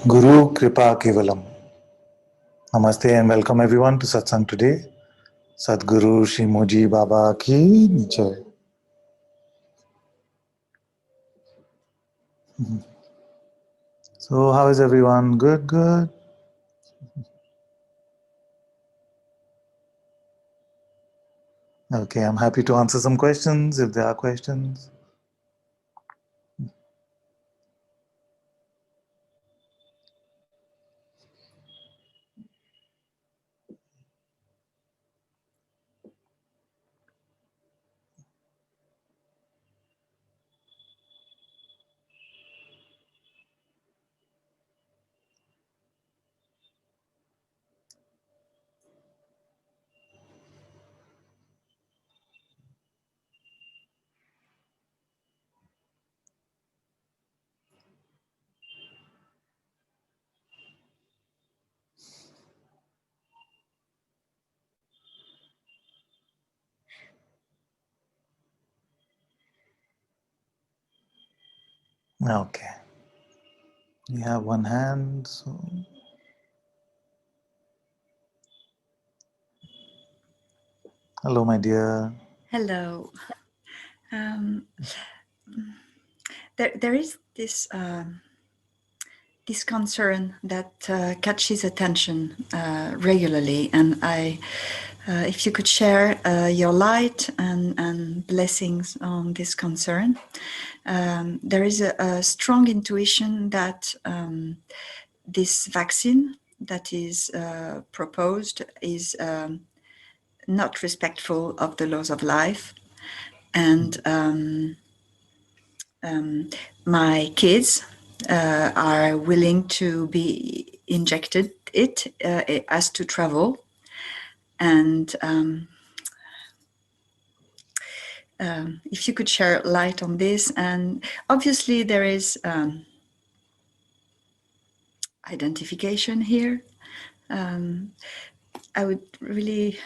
Guru Kripa Kevalam. Namaste and welcome everyone to Satsang today. Sadguru Shri Moji Baba ki Jai. So, how is everyone? Good, good. Okay, I'm happy to answer some questions if there are questions. Okay, we have one hand. So, hello, my dear. Hello. There is this concern that catches attention regularly, and if you could share your light and blessings on this concern. There is a strong intuition that this vaccine that is proposed is not respectful of the laws of life, and my kids are willing to be injected it as to travel, and if you could share light on this. And obviously there is identification here. I would really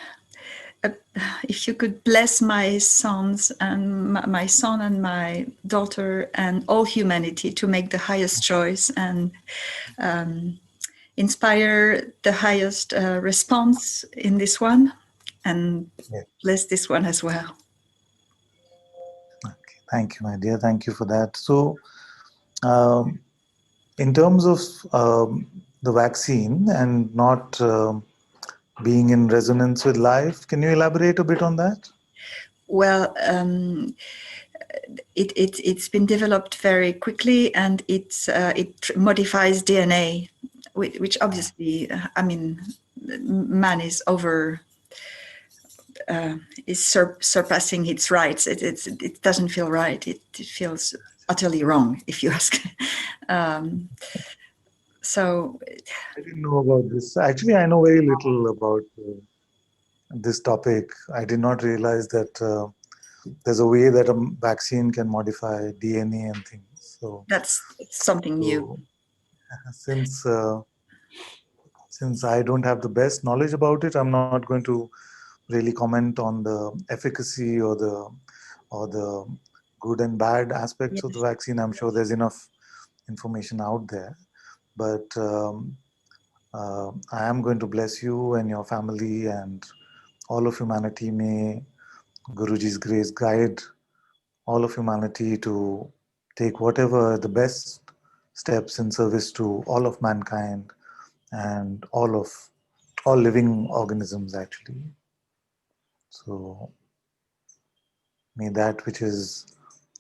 if you could bless my sons and my son and my daughter and all humanity to make the highest choice and inspire the highest response in this one, and bless this one as well. Okay, thank you, my dear. Thank you for that. So, in terms of the vaccine and not being in resonance with life, can you elaborate a bit on that? Well, it's been developed very quickly, and it modifies DNA, which obviously, I mean, man is over. Is surpassing its rights. It doesn't feel right. It feels utterly wrong, if you ask. So I didn't know about this. Actually, I know very little about this topic. I did not realize that there's a way that a vaccine can modify DNA and things. So, that's something new. so since since I don't have the best knowledge about it, I'm not going to really comment on the efficacy or the good and bad aspects of the Yes. vaccine. I'm sure there's enough information out there, but I am going to bless you and your family and all of humanity. May Guruji's grace guide all of humanity to take whatever the best steps in service to all of mankind and all living organisms actually. So may that which is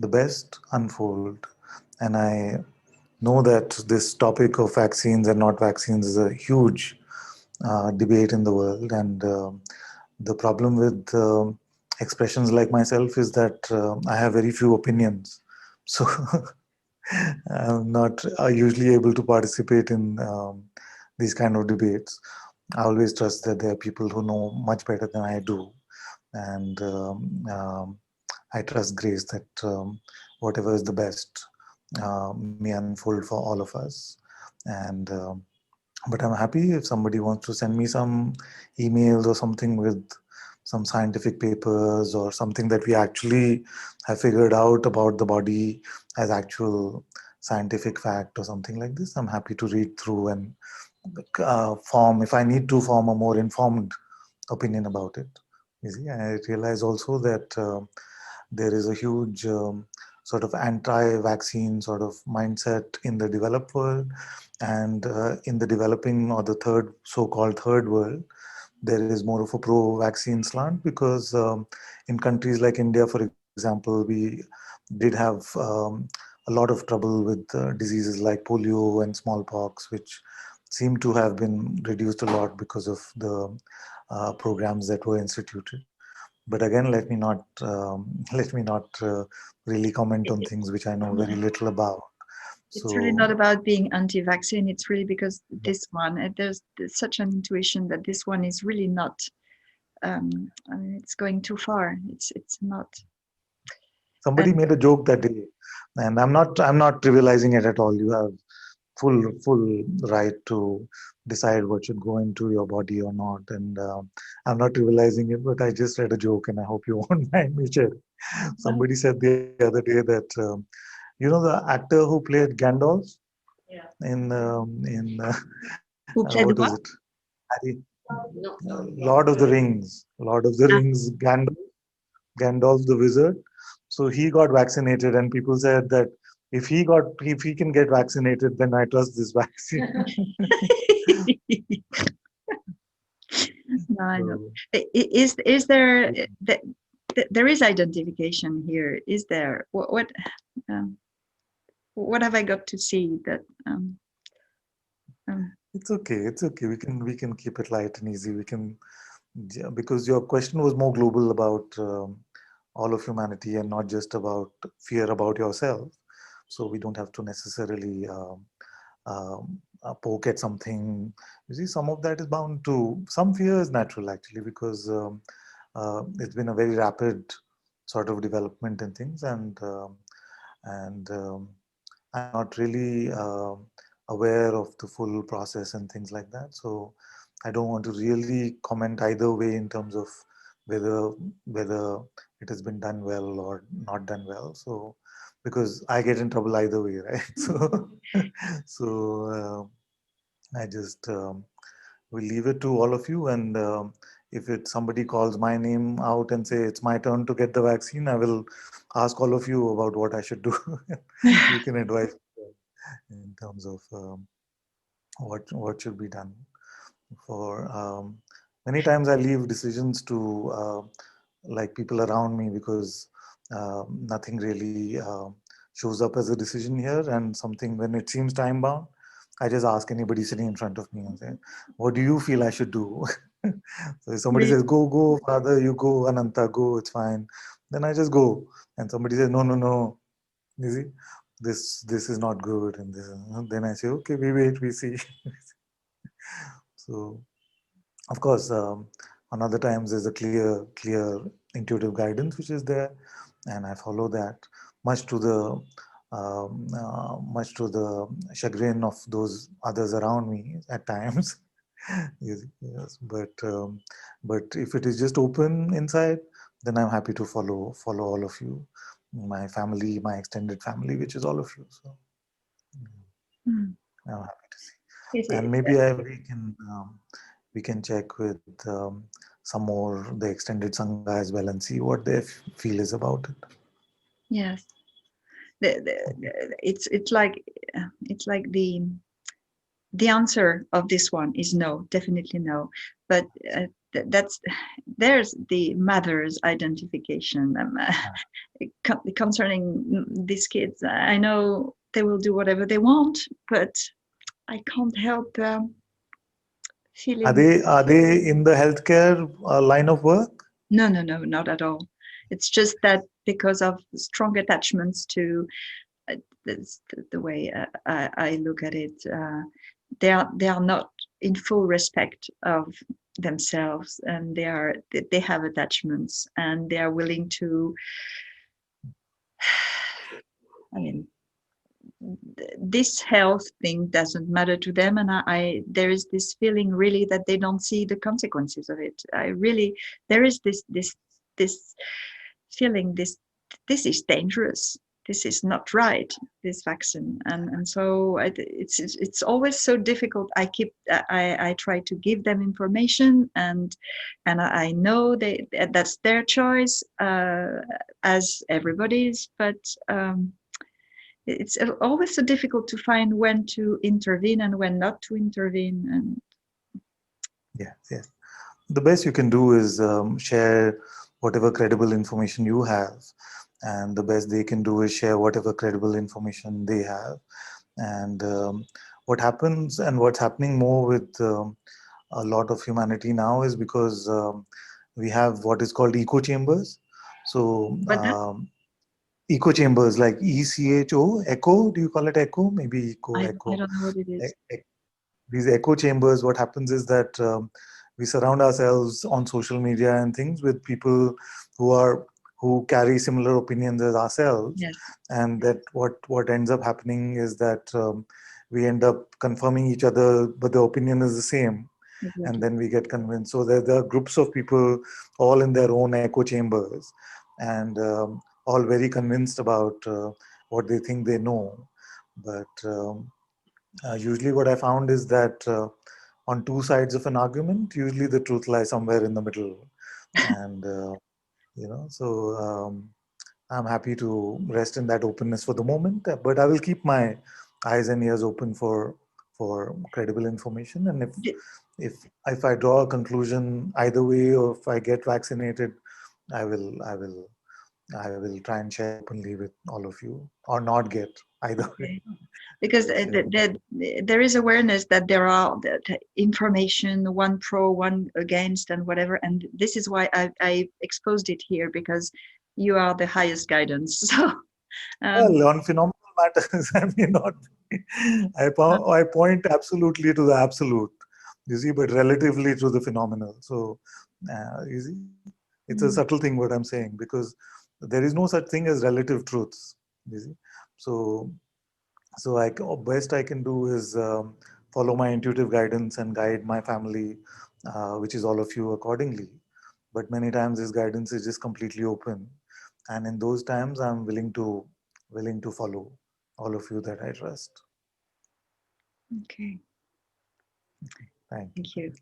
the best unfold. And I know that this topic of vaccines and not vaccines is a huge debate in the world. And the problem with expressions like myself is that I have very few opinions. So I'm not usually able to participate in these kind of debates. I always trust that there are people who know much better than I do. And I trust grace that whatever is the best may unfold for all of us. And but I'm happy if somebody wants to send me some emails or something with some scientific papers or something that we actually have figured out about the body as actual scientific fact or something like this, I'm happy to read through and form, if I need to form a more informed opinion about it. You see, I realize also that there is a huge sort of anti-vaccine sort of mindset in the developed world, and in the developing or the third so-called third world, there is more of a pro-vaccine slant because in countries like India, for example, we did have a lot of trouble with diseases like polio and smallpox, which seem to have been reduced a lot because of the programs that were instituted. But again, let me not let me not really comment on It, things which I know very yeah. little about. It's really not So about being anti-vaccine. It's really because this one, there's such an intuition that this one is really not. I mean, it's going too far. It's not. somebody And made a joke that day, and I'm not trivializing it at all. You have full right to decide what should go into your body or not, and I'm not trivializing it, but I just read a joke, and I hope you won't mind me sharing. Somebody said the other day that the actor who played Gandalf in who what played is it, what? Harry, Lord of the Ah, Rings, Gandalf the wizard. So he got vaccinated, and people said that if he can get vaccinated, then I trust this vaccine. no, I know. So Is there there is identification here? Is there um, what have I got to see that? Um, it's okay. It's okay. We can keep it light and easy. We can, yeah, because your question was more global about all of humanity and not just about fear about yourself. So we don't have to necessarily poke at something. You see, some of that is bound to, some fear is natural actually, because it's been a very rapid sort of development in things, and I'm not really aware of the full process and things like that. So I don't want to really comment either way in terms of whether whether it has been done well or not done well. So because I get in trouble either way, right? So I just will leave it to all of you. And if somebody calls my name out and say it's my turn to get the vaccine, I will ask all of you about what I should do. You can advise in terms of what should be done. For many times I leave decisions to like people around me, because nothing really shows up as a decision here, and something when it seems time bound, I just ask anybody sitting in front of me and say, what do you feel I should do? So if somebody really? says, go father, you go, Ananta, go, it's fine, then I just go. And somebody says, no, you see, this is not good, and then I say, okay, we wait, we see. So of course, on other times there's a clear intuitive guidance which is there, and I follow that, much to the much to the chagrin of those others around me at times. Yes, yes. But if it is just open inside, then I'm happy to follow all of you, my family, my extended family, which is all of you. So Hmm. I'm happy to see. Is And it? maybe we can check with some more the extended sangha as well and see what their feel is about it. Yes. It's like the answer of this one is no, definitely no. But that's there's the mother's identification concerning these kids. I know they will do whatever they want, but I can't help feeling Are they in the healthcare line of work? no, no, no, not at all. It's just that because of strong attachments to uh, the way I look at it, they are not in full respect of themselves, and they have attachments, and they are willing to. I mean, this health thing doesn't matter to them, and I there is this feeling really that they don't see the consequences of it. I really there is this feeling this is dangerous. this is not right, this vaccine. And so it's always so difficult. I try to give them information, and I know that's their choice, as everybody's, but it's always so difficult to find when to intervene and when not to intervene. And Yes, yes. The best you can do is share whatever credible information you have, and the best they can do is share whatever credible information they have. And what happens and what's happening more with a lot of humanity now is because we have what is called echo chambers. So but that, echo chambers, like ECHO, echo. Do you call it echo? Maybe echo, I echo. don't know what it is. These echo chambers, what happens is that we surround ourselves on social media and things with people who are who carry similar opinions as ourselves, Yes, and that what ends up happening is that we end up confirming each other, but the opinion is the same, and exactly. then we get convinced. So there are groups of people all in their own echo chambers, and all very convinced about what they think they know. But usually what I found is that on two sides of an argument, usually the truth lies somewhere in the middle. And so I'm happy to rest in that openness for the moment, but I will keep my eyes and ears open for credible information. And if I draw a conclusion either way, or if I get vaccinated, I will I will I will try and share openly with all of you, or not get either way. Okay. Because Yeah. there is awareness that there are the information, one pro, one against, and whatever. And this is why I exposed it here, because you are the highest guidance. So um, Well, on phenomenal matters, I may not be. I point absolutely to the absolute, you see, but relatively to the phenomenal. So, you see, it's a subtle thing what I'm saying, because there is no such thing as relative truths, you see. So, best I can do is follow my intuitive guidance and guide my family, which is all of you, accordingly. But many times this guidance is just completely open, and in those times I'm willing to follow all of you that I trust. okay, Thank you, thank you,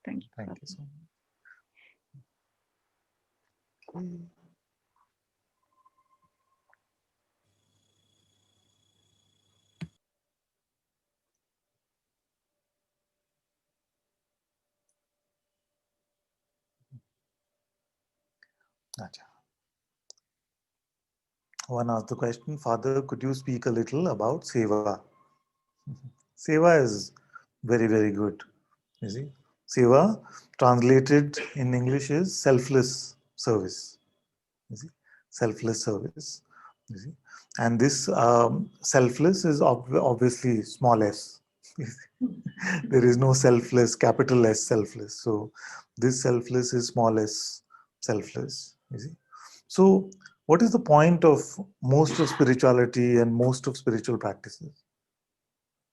thank you, thank you, thank you Father. so much. Acha. One asked the question, Father, could you speak a little about seva? Seva is very, very good. You see, seva translated in English is selfless service. You see, selfless service. You see, and this selfless is obviously small s. There is no selfless, capital S selfless. So this selfless is small s selfless. You see. So what is the point of most of spirituality and most of spiritual practices?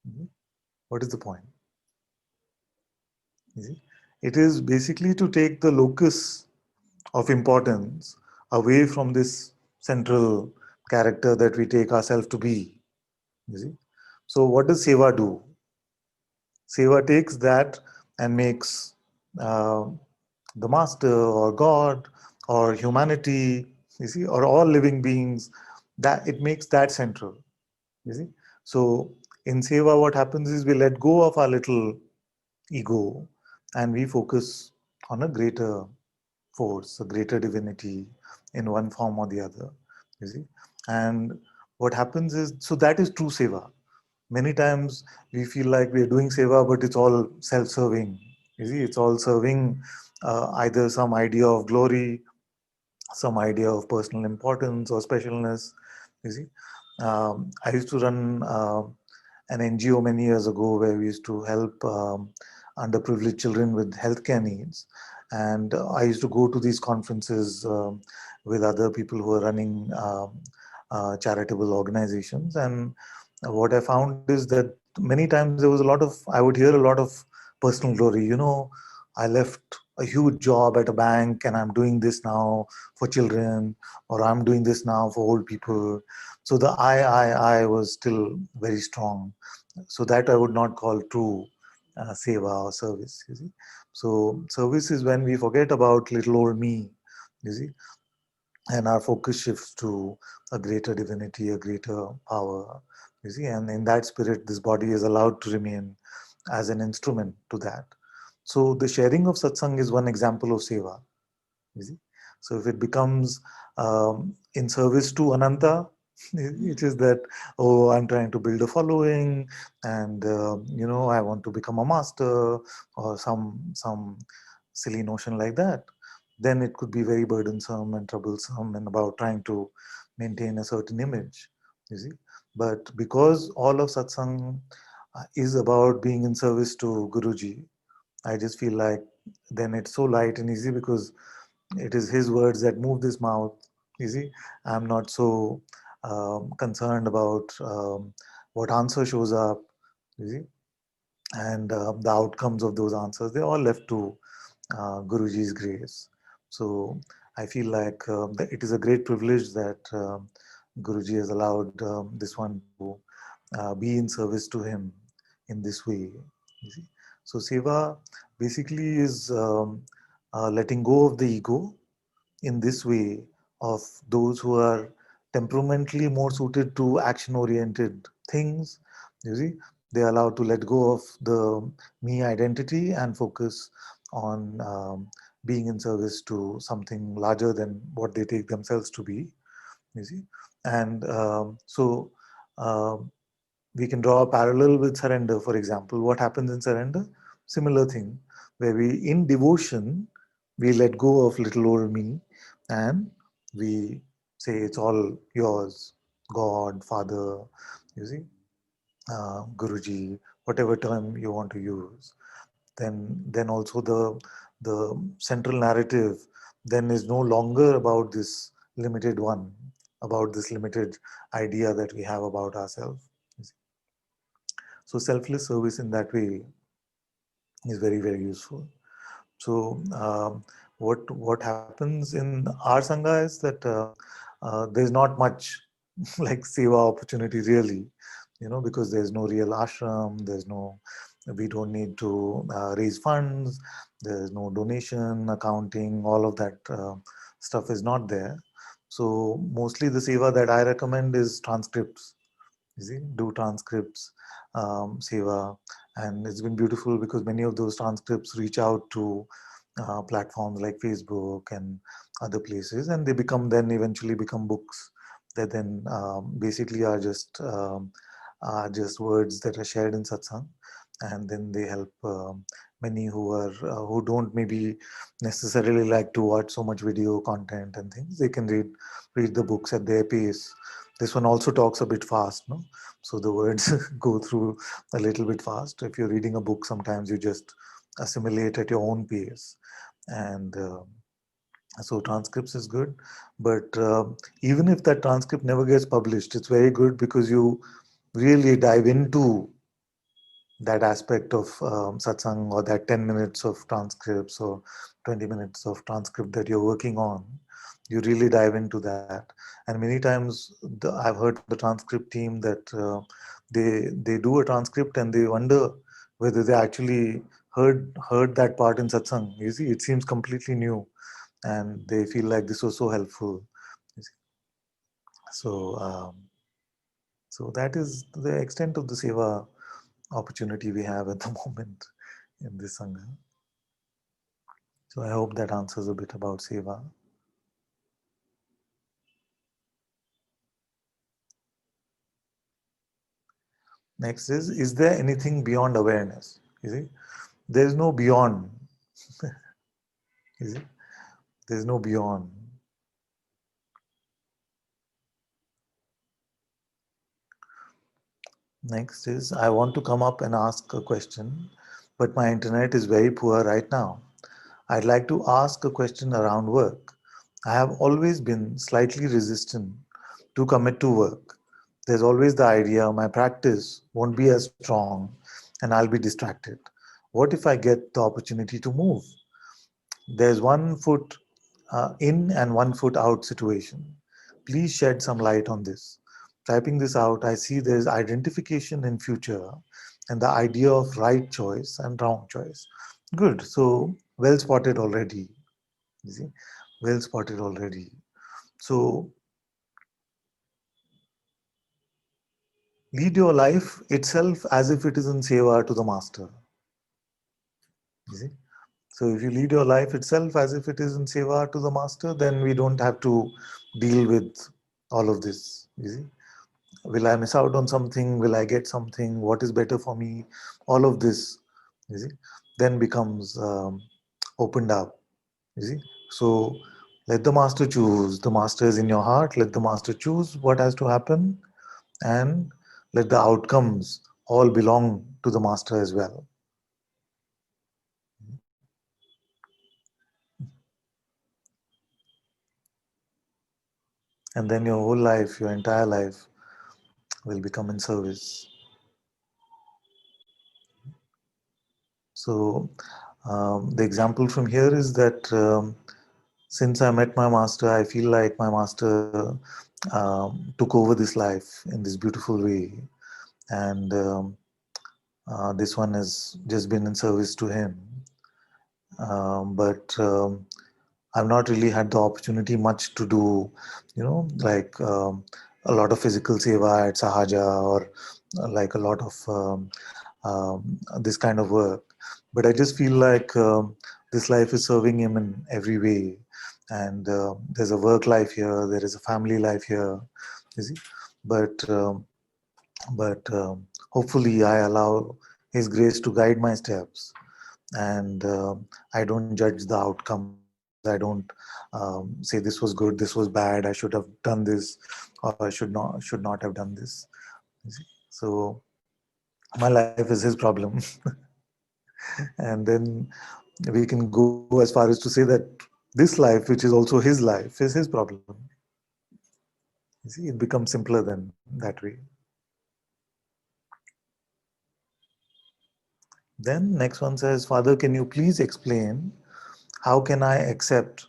Mhm. What is the point? You see? It is basically to take the locus of importance away from this central character that we take ourselves to be. You see? So what does seva do? Seva takes that and makes uh, the master or God or humanity, you see, or all living beings, that it makes that central. You see? So in seva, what happens is we let go of our little ego and we focus on a greater force, a greater divinity in one form or the other. You see? And what happens is, so that is true seva. Many times we feel like we are doing seva, but it's all self-serving. You see, it's all serving either some idea of glory, some idea of personal importance or specialness. You see, I used to run an NGO many years ago where we used to help underprivileged children with healthcare needs, and I used to go to these conferences with other people who are running charitable organizations. And what I found is that many times there was a lot of, I would hear a lot of personal glory. I left a huge job at a bank and I'm doing this now for children, or I'm doing this now for old people. So the I was still very strong. So that I would not call true seva or service. You see, so service is when we forget about little old me. You see, and our focus shifts to a greater divinity, a greater power. You see, and in that spirit, this body is allowed to remain as an instrument to that. So the sharing of satsang is one example of seva. You see, so if it becomes in service to Ananta, it is that, oh, I'm trying to build a following, and I want to become a master, or some silly notion like that. Then it could be very burdensome and troublesome, and about trying to maintain a certain image. You see, but because all of satsang is about being in service to Guruji, I just feel like then it's so light and easy because it is his words that move this mouth. You see, I'm not so concerned about what answer shows up. You see, and the outcomes of those answers, they're all left to Guruji's grace. So I feel like that it is a great privilege that Guruji has allowed this one to be in service to him in this way. You see? So seva basically is letting go of the ego in this way of those who are temperamentally more suited to action oriented things. You see, they are allowed to let go of the me identity and focus on being in service to something larger than what they take themselves to be. You see, and um, we can draw a parallel with surrender. For example, what happens in surrender? Similar thing, where we in devotion we let go of little old me, and we say it's all yours, God, Father, you see, Guruji, whatever term you want to use. Then also the central narrative then is no longer about this limited one, about this limited idea that we have about ourselves. So selfless service in that way is very, very useful. So what happens in our sangha is that there's not much like seva opportunity really, because there's no real ashram, we don't need to raise funds, there's no donation, accounting, all of that stuff is not there. So mostly the seva that I recommend is transcripts. You see, do transcripts, seva, and it's been beautiful because many of those transcripts reach out to platforms like Facebook and other places, and they become then eventually become books that then basically are just words that are shared in satsang, and then they help many who don't maybe necessarily like to watch so much video content and things. They can read the books at their pace. This one also talks a bit fast, no? So the words go through a little bit fast. If you're reading a book, sometimes you just assimilate at your own pace, and so transcripts is good. But even if that transcript never gets published, it's very good because you really dive into that aspect of satsang, or that 10 minutes of transcripts or 20 minutes of transcript that you're working on. You really dive into that. And many times I've heard from the transcript team that they do a transcript and they wonder whether they actually heard that part in satsang. You see, it seems completely new, and they feel like this was so helpful. You see. So, so that is the extent of the seva opportunity we have at the moment in this Sangha. So I hope that answers a bit about Seva. Next is there anything beyond awareness? You see, there's no beyond. You see, there's no beyond. Next is, I want to come up and ask a question, but my internet is very poor right now. I'd like to ask a question around work. I have always been slightly resistant to commit to work. There's always the idea my practice won't be as strong and I'll be distracted. What if I get the opportunity to move? There's one foot in and one foot out situation. Please shed some light on this. Typing this out, I see there's identification in future and the idea of right choice and wrong choice. Good. So well spotted already. You see, well spotted already. So lead your life itself as if it is in seva to the master. You see. So if you lead your life itself as if it is in seva to the master, then we don't have to deal with all of this. You see, will I miss out on something? Will I get something? What is better for me? All of this, you see, then becomes opened up. You see, so let the master choose. The master is in your heart. Let the master choose what has to happen, and let the outcomes all belong to the master as well. And then your whole life, your entire life, will become in service. So, the example from here is that since I met my master, I feel like my master took over this life in this beautiful way, and this one has just been in service to him. But I've not really had the opportunity much to do, like a lot of physical seva at Sahaja or like a lot of this kind of work. But I just feel like this life is serving him in every way. And there's a work life here, there is a family life here, you see. But hopefully I allow His grace to guide my steps, and I don't judge the outcomes. I don't say this was good, this was bad, I should have done this, or I should not have done this. You see? So my life is his problem. And then we can go as far as to say that this life, which is also his life, is his problem. You see, it becomes simpler than that way. Then next one says, Father, can you please explain how can I accept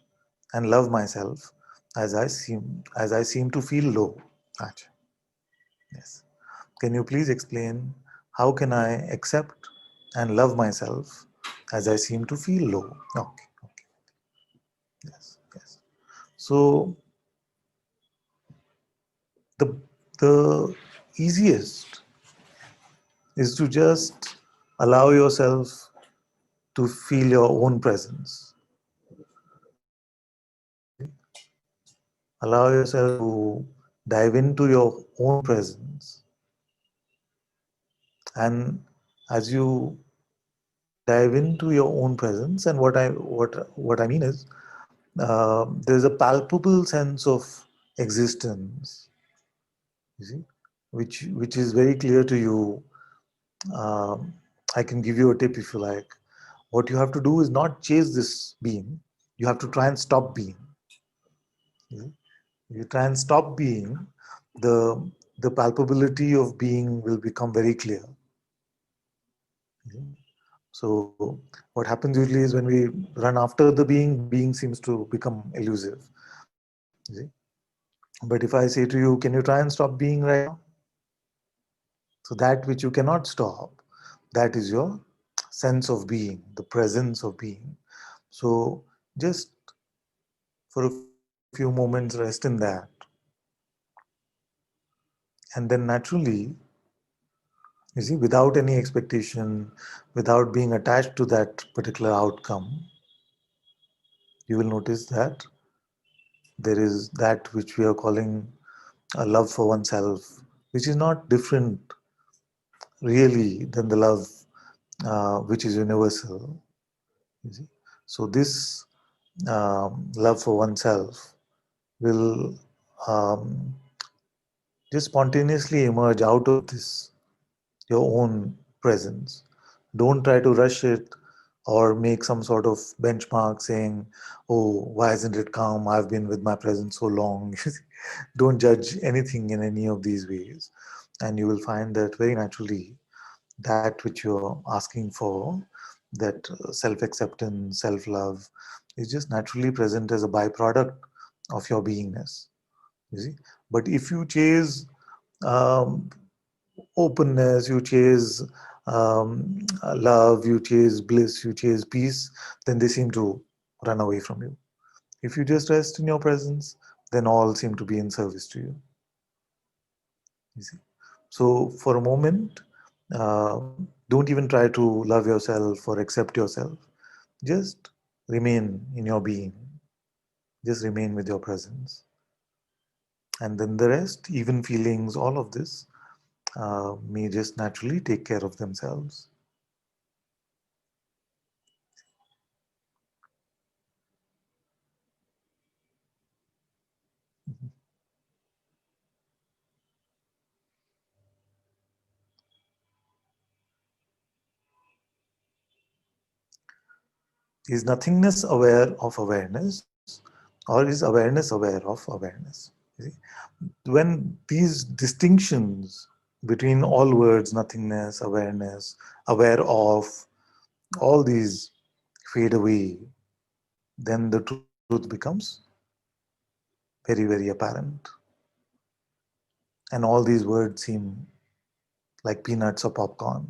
and love myself as I seem to feel low? Acha. Yes. Can you please explain how can I accept and love myself as I seem to feel low? Okay. Okay. Yes. Yes. So the the easiest is to just allow yourself to feel your own presence. Allow yourself to dive into your own presence. And as you dive into your own presence, and what I mean is, there's a palpable sense of existence, you see, which is very clear to you. Um, I can give you a tip if you like. What you have to do is not chase this being. You have to try and stop being. You see? You try and stop being, the the palpability of being will become very clear. So what happens usually is when we run after the being seems to become elusive. You see? But if I say to you, can you try and stop being right now? So that which you cannot stop, that is your sense of being, the presence of being. So just for a few moments rest in that. And then naturally, you see, without any expectation, without being attached to that particular outcome, you will notice that there is that which we are calling a love for oneself, which is not different really than the love which is universal. You see? So this love for oneself will um, just spontaneously emerge out of this your own presence. Don't try to rush it or make some sort of benchmark saying, oh, why isn't it calm? I've been with my presence so long. Don't judge anything in any of these ways. And you will find that very naturally, that which you're asking for that self acceptance, self love is just naturally present as a byproduct of your beingness. You see, but if you chase um, openness, you chase love, you chase bliss, you chase peace, then they seem to run away from you. If you just rest in your presence, then all seem to be in service to you. You see. So for a moment, don't even try to love yourself or accept yourself. Just remain in your being. Just remain with your presence. And then the rest, even feelings, all of this, may just naturally take care of themselves. Is nothingness aware of awareness, or is awareness aware of awareness? You see? When these distinctions between all words, nothingness, awareness, aware of, all these fade away, then the truth becomes very, very apparent. And all these words seem like peanuts or popcorn.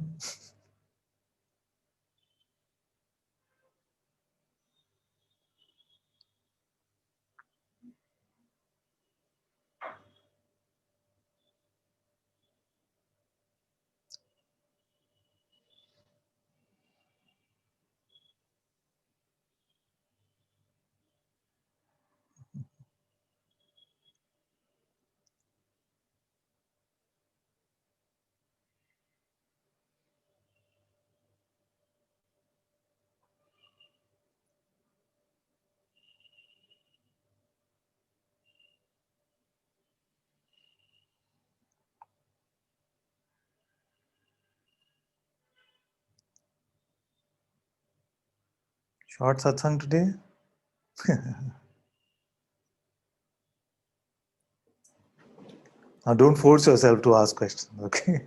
Short satsang today? Now don't force yourself to ask questions, okay?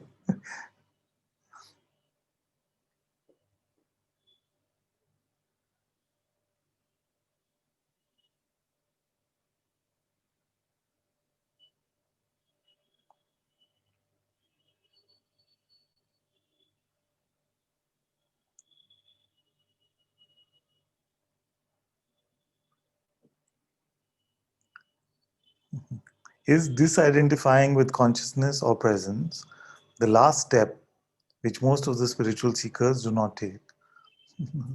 Is disidentifying with consciousness or presence the last step which most of the spiritual seekers do not take?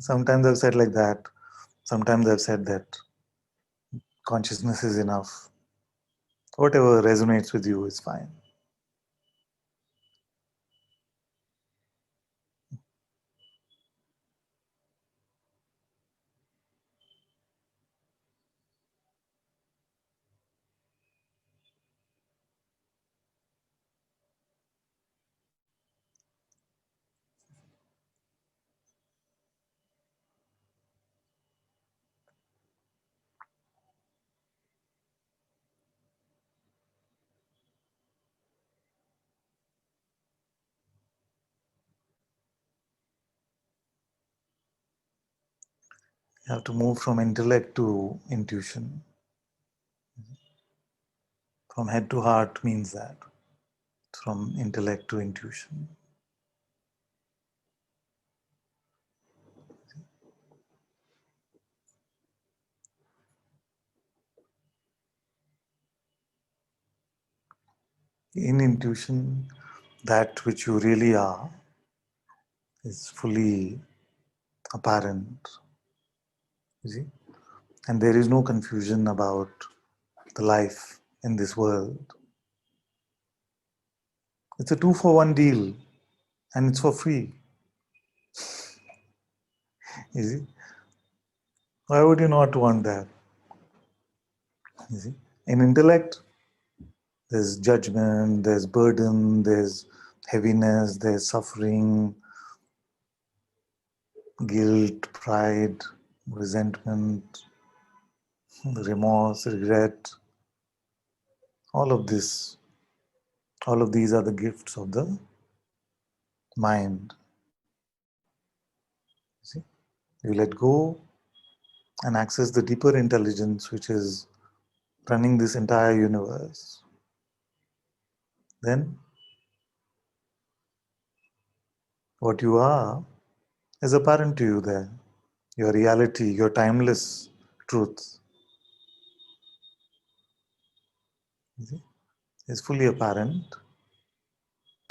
Sometimes I've said like that. Sometimes I've said that consciousness is enough. Whatever resonates with you is fine. You have to move from intellect to intuition. From head to heart means that. From intellect to intuition. In intuition, that which you really are is fully apparent. You see? And there is no confusion about the life in this world. It's a 2 for 1 deal and it's for free. You see? Why would you not want that? You see? In intellect, there's judgment, there's burden, there's heaviness, there's suffering, guilt, pride, resentment, remorse, regret. All of this, all of these are the gifts of the mind. See? You let go and access the deeper intelligence which is running this entire universe. Then what you are is apparent to you there. Your reality, your timeless truth is fully apparent,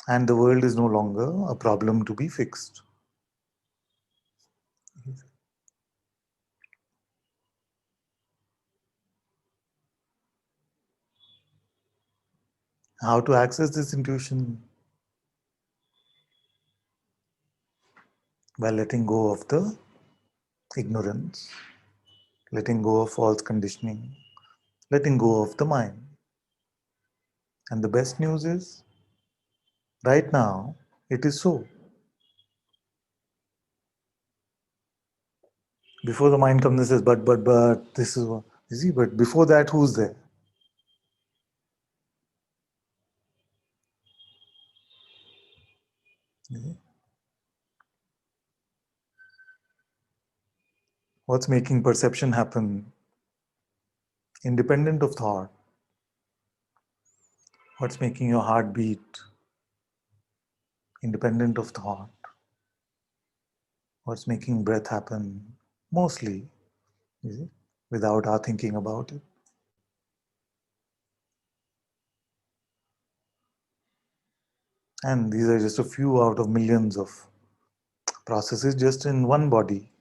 and the world is no longer a problem to be fixed. How to access this intuition? By letting go of the ignorance, letting go of false conditioning, letting go of the mind. And the best news is, right now, it is so. Before the mind comes and says, but, this is what, you see, but before that, who's there? What's making perception happen independent of thought? What's making your heart beat independent of thought? What's making breath happen mostly, you see, without our thinking about it? And these are just a few out of millions of processes just in one body.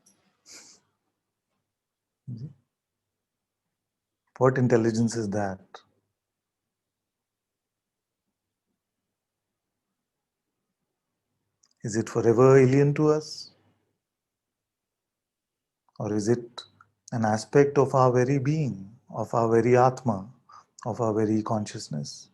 What intelligence is that? Is it forever alien to us? Or is it an aspect of our very being, of our very Atma, of our very consciousness?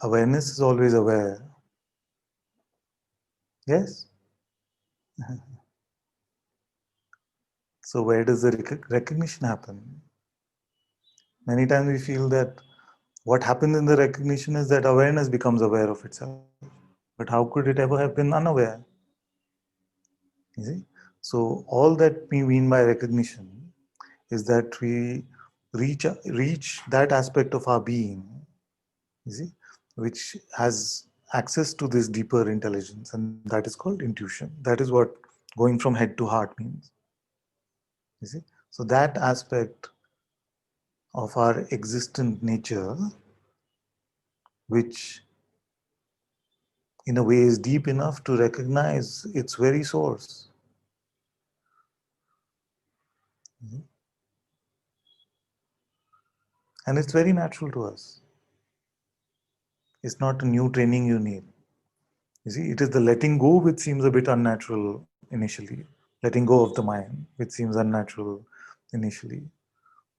Awareness is always aware. Yes? So, where does the recognition happen? Many times we feel that what happens in the recognition is that awareness becomes aware of itself. But how could it ever have been unaware? You see? So, all that we mean by recognition is that we reach that aspect of our being, you see, which has access to this deeper intelligence, and that is called intuition. That is what going from head to heart means. You see, so that aspect of our existent nature, which in a way is deep enough to recognize its very source. And it's very natural to us. It's not a new training you need. You see, it is the letting go which seems a bit unnatural initially. Letting go of the mind, which seems unnatural initially.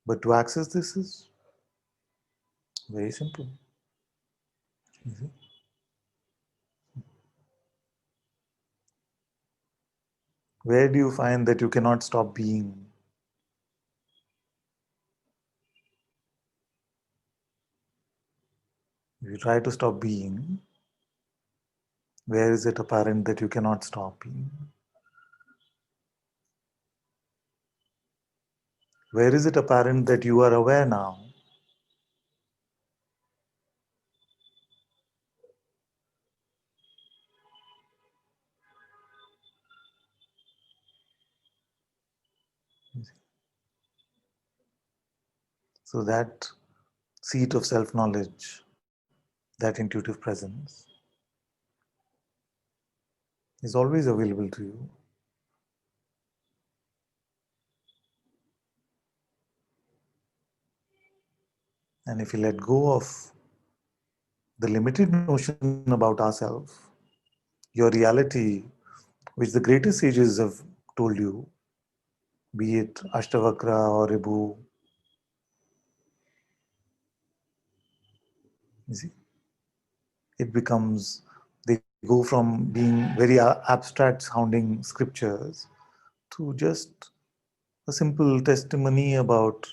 But to access this is very simple. You see? Where do you find that you cannot stop being? If you try to stop being, where is it apparent that you cannot stop being? Where is it apparent that you are aware now? So that seat of self-knowledge, that intuitive presence, is always available to you. And if you let go of the limited notion about ourselves, your reality, which the greatest sages have told you, be it Ashtavakra or Ribu, you see, it becomes, they go from being very abstract sounding scriptures to just a simple testimony about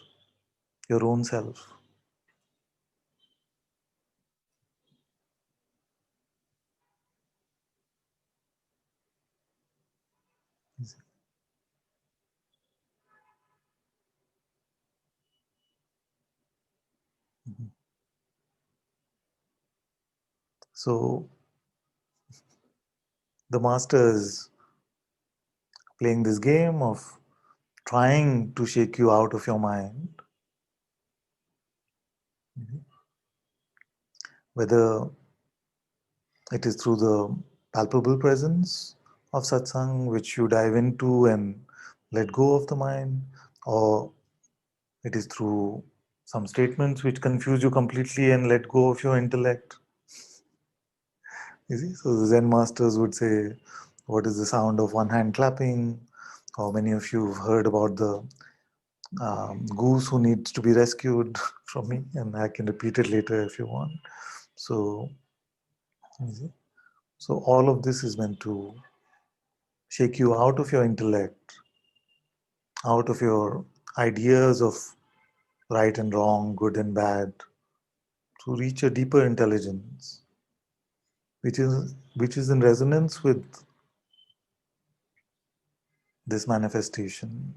your own self. So the master is playing this game of trying to shake you out of your mind, whether it is through the palpable presence of satsang, which you dive into and let go of the mind, or it is through some statements which confuse you completely and let go of your intellect. You see, so the Zen masters would say, "What is the sound of one hand clapping?" Or many of you have heard about the goose who needs to be rescued from me, and I can repeat it later if you want. So, you see, so all of this is meant to shake you out of your intellect, out of your ideas of right and wrong, good and bad, to reach a deeper intelligence, which is in resonance with this manifestation.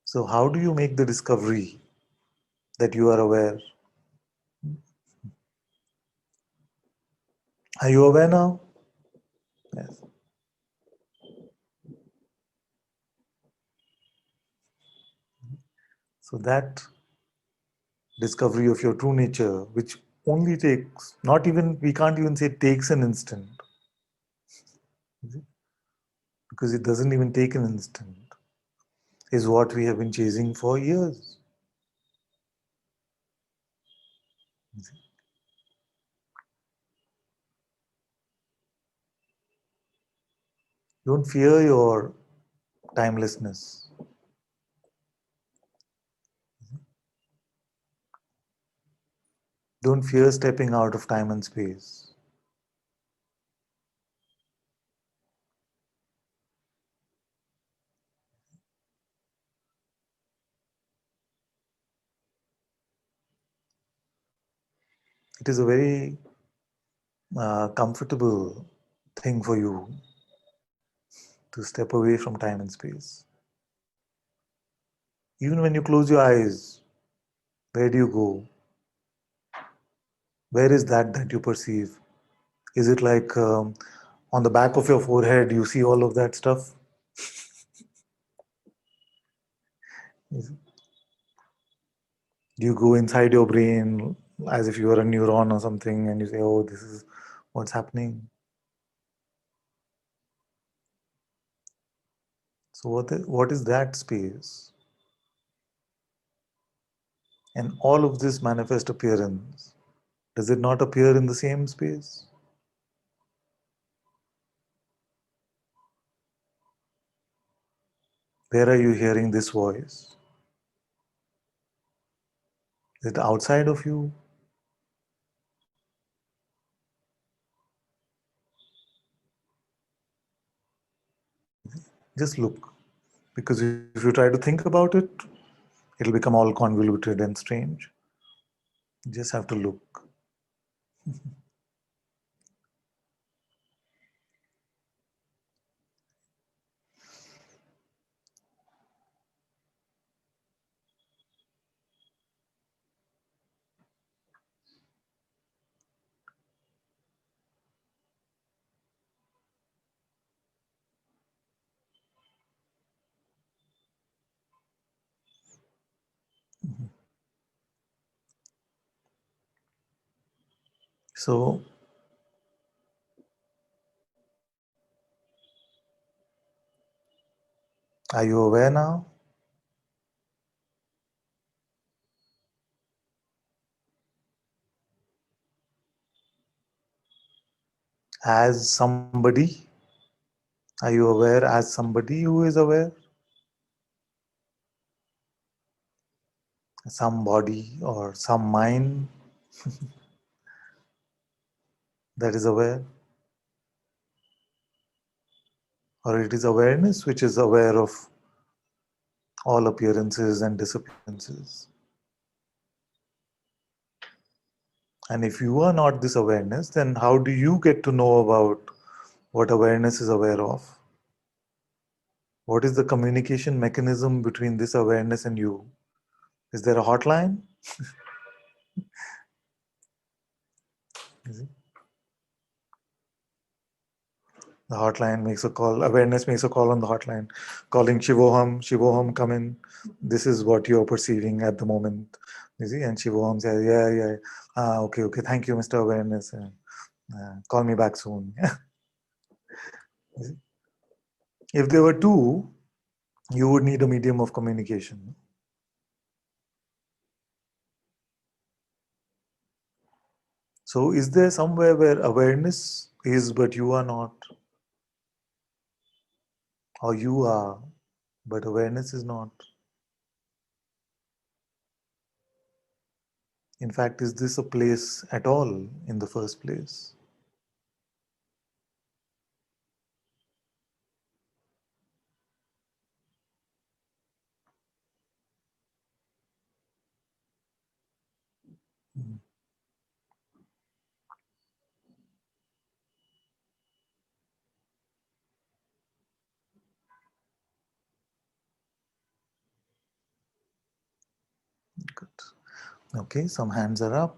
So, how do you make the discovery that you are aware? Are you aware now? Yes. So, that discovery of your true nature, which only takes, not even, we can't even say takes an instant, because it doesn't even take an instant, is what we have been chasing for years. Don't fear your timelessness. Don't fear stepping out of time and space. It is a very comfortable thing for you to step away from time and space. Even when you close your eyes, where do you go? Where is that you perceive? Is it like on the back of your forehead, you see all of that stuff? Do you go inside your brain as if you are a neuron or something and you say, oh, this is what's happening? So, what is that space? And all of this manifest appearance, does it not appear in the same space? Where are you hearing this voice? Is it outside of you? Just look. Because if you try to think about it, it'll become all convoluted and strange. You just have to look. So, Are you aware now? As somebody, are you aware as somebody who is aware? Some body or some mind that is aware? Or it is awareness which is aware of all appearances and disappearances? And if you are not this awareness, then how do you get to know about what awareness is aware of? What is the communication mechanism between this awareness and you? Is there a hotline? Is it? The hotline makes a call, awareness makes a call on the hotline, calling Shivoham, Shivoham, come in. This is what you're perceiving at the moment. You see, and Shivoham says, yeah, yeah. Okay, okay, thank you, Mr. Awareness. Call me back soon. If there were two, you would need a medium of communication. So, is there somewhere where awareness is but you are not, or you are but awareness is not? In fact, is this a place at all in the first place? Mm, good. Okay, some hands are up.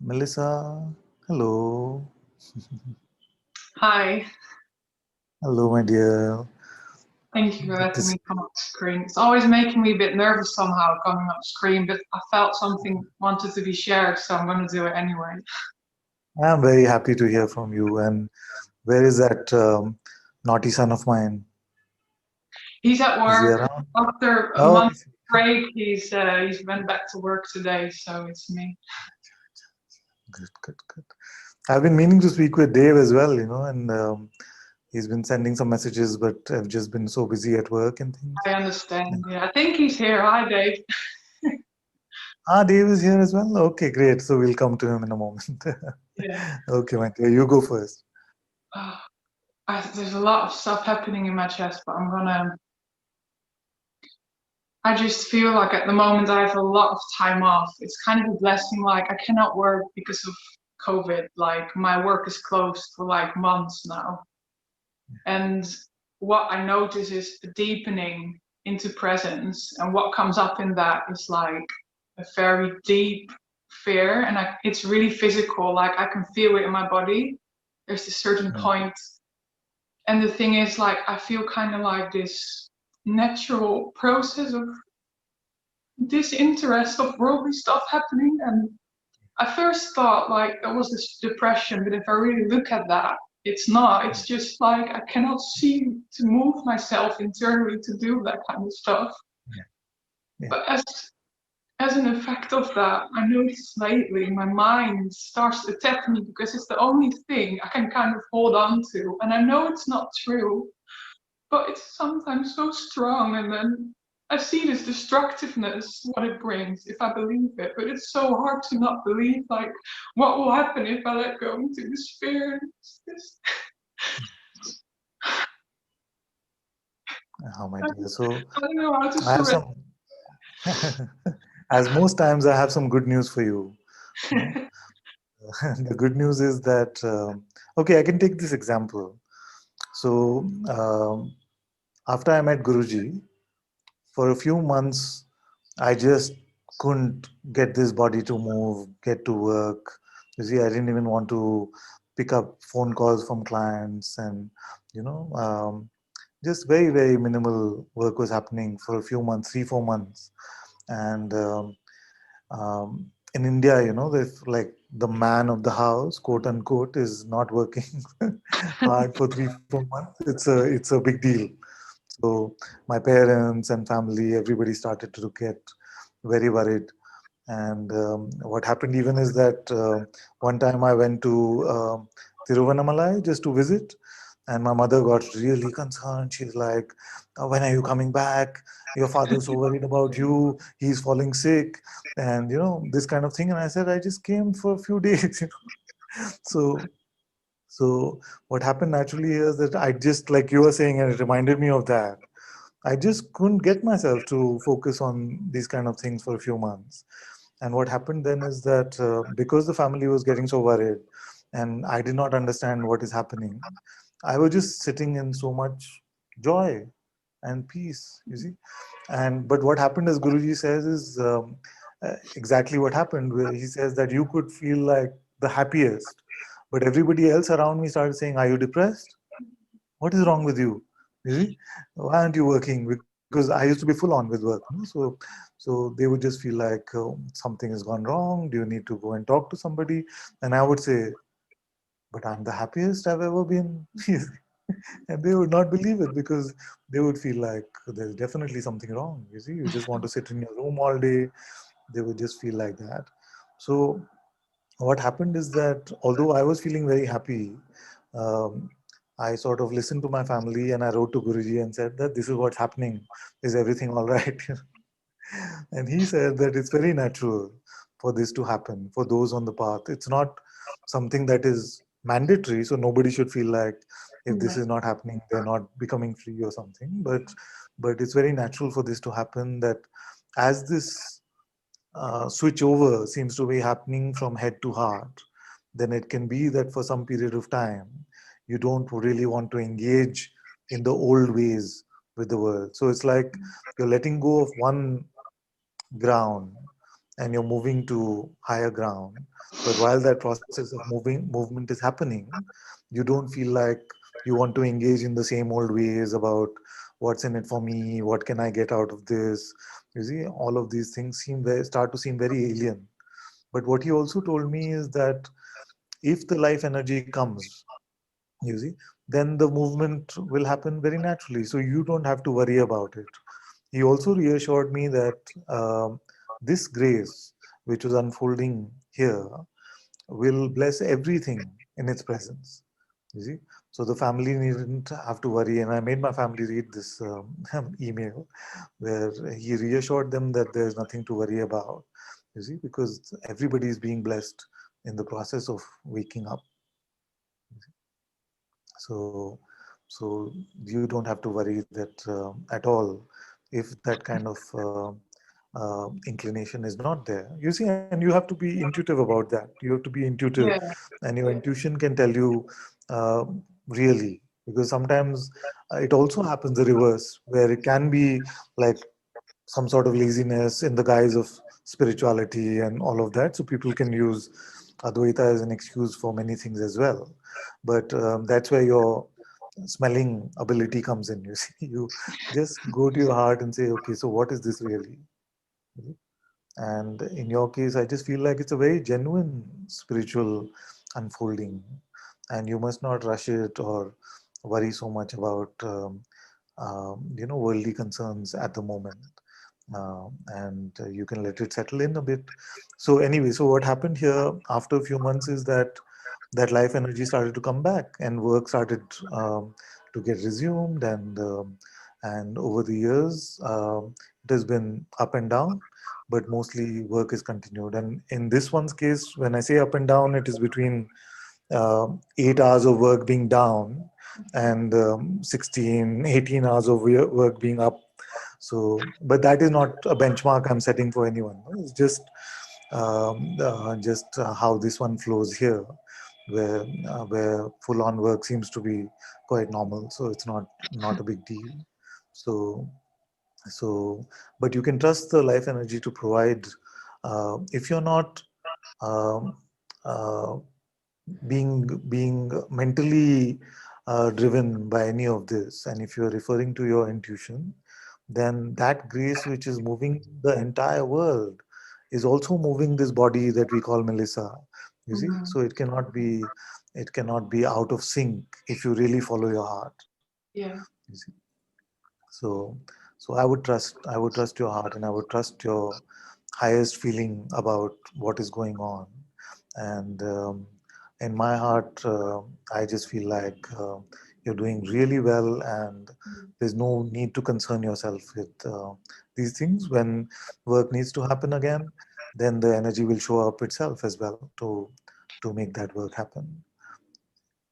Melissa, hello. Hi, Hello, my dear. thank you for Good to letting see me come up screen. It's always making me a bit nervous somehow coming up screen, but I felt something wanted to be shared, so I'm going to do it anyway. you. I'm very happy to hear from you. And where is that naughty son of mine? He's at Is he work. around? After a Oh, month break, he's went back to work today, so it's me. good, good, good. I've been meaning to speak with Dave as well, and he's been sending some messages, but I've just been so busy at work and things. I understand. Yeah, I think he's here. Hi, Dave. Ah, Dave is here as well. Okay, great. So we'll come to him in a moment. Yeah. Okay, my dear, you go first. There's a lot of stuff happening in my chest, but I just feel like at the moment I have a lot of time off. It's kind of a blessing. Like I cannot work because of COVID. Like my work is closed for like months now. And what I notice is a deepening into presence. And what comes up in that is like a very deep fear. And it's really physical. Like I can feel it in my body. There's a certain Mm, point. And the thing is, like, I feel kind of like this natural process of disinterest of worldly stuff happening. And I first thought like it was this depression, but if I really look at that, it's not. It's just like I cannot seem to move myself internally to do that kind of stuff. yeah, yeah, But as an effect of that, I noticed lately my mind starts to attack me because it's the only thing I can kind of hold on to. And I know it's not true, but it's sometimes so strong. And then I see this destructiveness, what it brings, if I believe it. But it's so hard to not believe, like, what will happen if I let go into this fear? how my dear. So I don't know how to I have surrender. some, as most times, I have some good news for you. You know, the good news is that okay, I can take this example. So after I met Guruji, for a few months, I just couldn't get this body to move, get to work. You see, I didn't even want to pick up phone calls from clients, and you know, just very, very minimal work was happening for a few months, 3, 4 months. And in India, there's like the man of the house, quote unquote, is not working hard for 3, 4 months. It's a big deal. So my parents and family, everybody started to get very worried. And what happened even is that one time I went to Tiruvannamalai just to visit, and my mother got really concerned. She's like, "When are you coming back? Your father's so worried about you. He's falling sick," and this kind of thing. And I said, "I just came for a few days." So so what happened naturally is that I just, like you were saying, and it reminded me of that. I just couldn't get myself to focus on these kind of things for a few months. And what happened then is that because the family was getting so worried and I did not understand what is happening, I was just sitting in so much joy and peace, you see. And but what happened, as Guruji says, is exactly what happened, where he says that you could feel like the happiest, but everybody else around me started saying, "Are you depressed? What is wrong with you? You see, why aren't you working?" Because I used to be full on with work, no? So they would just feel like, something has gone wrong. Do you need to go and talk to somebody? And I would say, "But I'm the happiest I've ever been." And they would not believe it, because they would feel like there's definitely something wrong. You see, you just want to sit in your room all day. They would just feel like that. So what happened is that although I was feeling very happy, um, I sort of listened to my family and I wrote to Guruji and said that this is what's happening. Is everything all right? And he said that it's very natural for this to happen for those on the path. It's not something that is mandatory, so nobody should feel like if this Yeah. is not happening, they're not becoming free or something. But it's very natural for this to happen, that as this switch over seems to be happening from head to heart, then it can be that for some period of time, you don't really want to engage in the old ways with the world. So it's like you're letting go of one ground and you're moving to higher ground. But while that process of movement is happening, you don't feel like you want to engage in the same old ways about what's in it for me, what can I get out of this. You see, all of these things start to seem very alien. But what he also told me is that if the life energy comes, you see, then the movement will happen very naturally, so you don't have to worry about it. He also reassured me that this grace which was unfolding here will bless everything in its presence, you see. So the family needn't have to worry, and I made my family read this email where he reassured them that there's nothing to worry about, you see, because everybody is being blessed in the process of waking up. So, so you don't have to worry that at all if that kind of inclination is not there. You see, and you have to be intuitive about that. You have to be intuitive, Yeah. and your intuition can tell you uh, really, because sometimes it also happens the reverse, where it can be like some sort of laziness in the guise of spirituality and all of that. So people can use Advaita as an excuse for many things as well. But that's where your smelling ability comes in. You see, you just go to your heart and say, okay, so what is this really? And in your case, I just feel like it's a very genuine spiritual unfolding, and you must not rush it or worry so much about worldly concerns at the moment, and you can let it settle in a bit. So anyway, so what happened here after a few months is that life energy started to come back and work started to get resumed, and over the years it has been up and down, but mostly work is continued. And in this one's case, when I say up and down, it is between 8 hours of work being down and 16, 18 hours of work being up. So, but that is not a benchmark I'm setting for anyone. It's just how this one flows here, where full-on work seems to be quite normal. So it's not a big deal. So so, but you can trust the life energy to provide. If you're not um, uh, being mentally driven by any of this, and if you're referring to your intuition, then that grace which is moving the entire world is also moving this body that we call Melissa. You see, Mm. so it cannot be out of sync if you really follow your heart. Yeah. You see, So, so I would trust your heart, and I would trust your highest feeling about what is going on. And in my heart, I just feel like you're doing really well, and there's no need to concern yourself with these things. When work needs to happen again, then the energy will show up itself as well to make that work happen.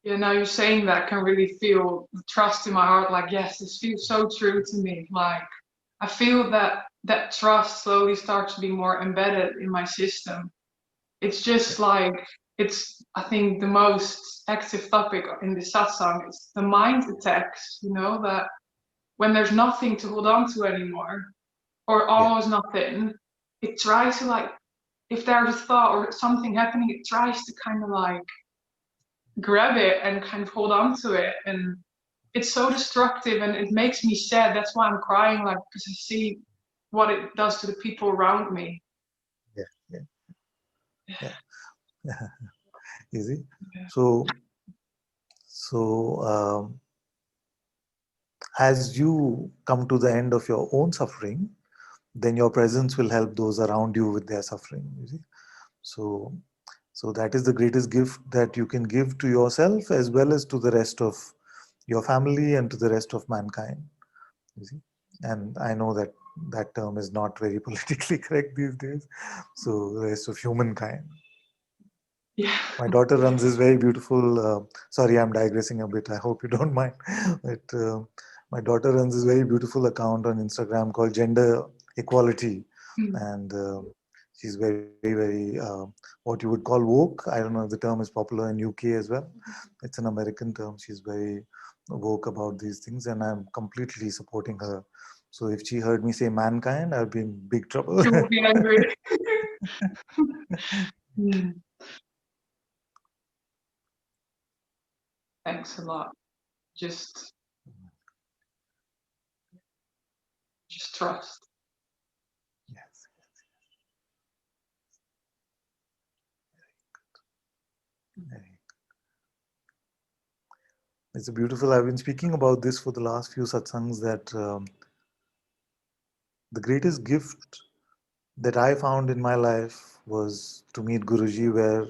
Yeah, now you're saying that, I can really feel the trust in my heart. Like, yes, this feels so true to me. Like, I feel that that trust slowly starts to be more embedded in my system. It's just like, it's, I think, the most active topic in the satsang is the mind attacks, that when there's nothing to hold on to anymore, or Yeah, almost nothing, it tries to, like, if there's a thought or something happening, it tries to kind of like grab it and kind of hold on to it. And it's so destructive and it makes me sad. That's why I'm crying, like, because I see what it does to the people around me. yeah, yeah, yeah. Easy. Yeah. So, so as you come to the end of your own suffering, then your presence will help those around you with their suffering. You see, so so that is the greatest gift that you can give to yourself as well as to the rest of your family and to the rest of mankind. You see, and I know that that term is not very politically correct these days. So the rest of humankind. Yeah. My daughter runs this very beautiful. Sorry, I'm digressing a bit. I hope you don't mind. But my daughter runs this very beautiful account on Instagram called Gender Equality, Mm. and she's very, very what you would call woke. I don't know if the term is popular in UK as well. It's an American term. She's very woke about these things, and I'm completely supporting her. So if she heard me say mankind, I'd be in big trouble. You will be angry. Mm. Thanks a lot. Just, just trust. Yes. It's a beautiful. I've been speaking about this for the last few satsangs that the greatest gift that I found in my life was to meet Guruji, where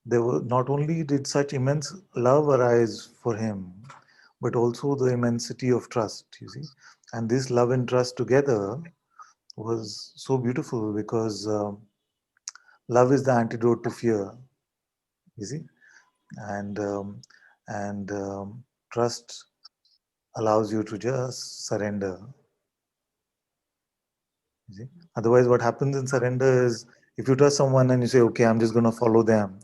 there were not only did such immense love arise for him, but also the immensity of trust. You see, and this love and trust together was so beautiful because love is the antidote to fear. You see, and trust allows you to just surrender. You see? Otherwise, what happens in surrender is if you trust someone and you say, okay, I'm just going to follow them,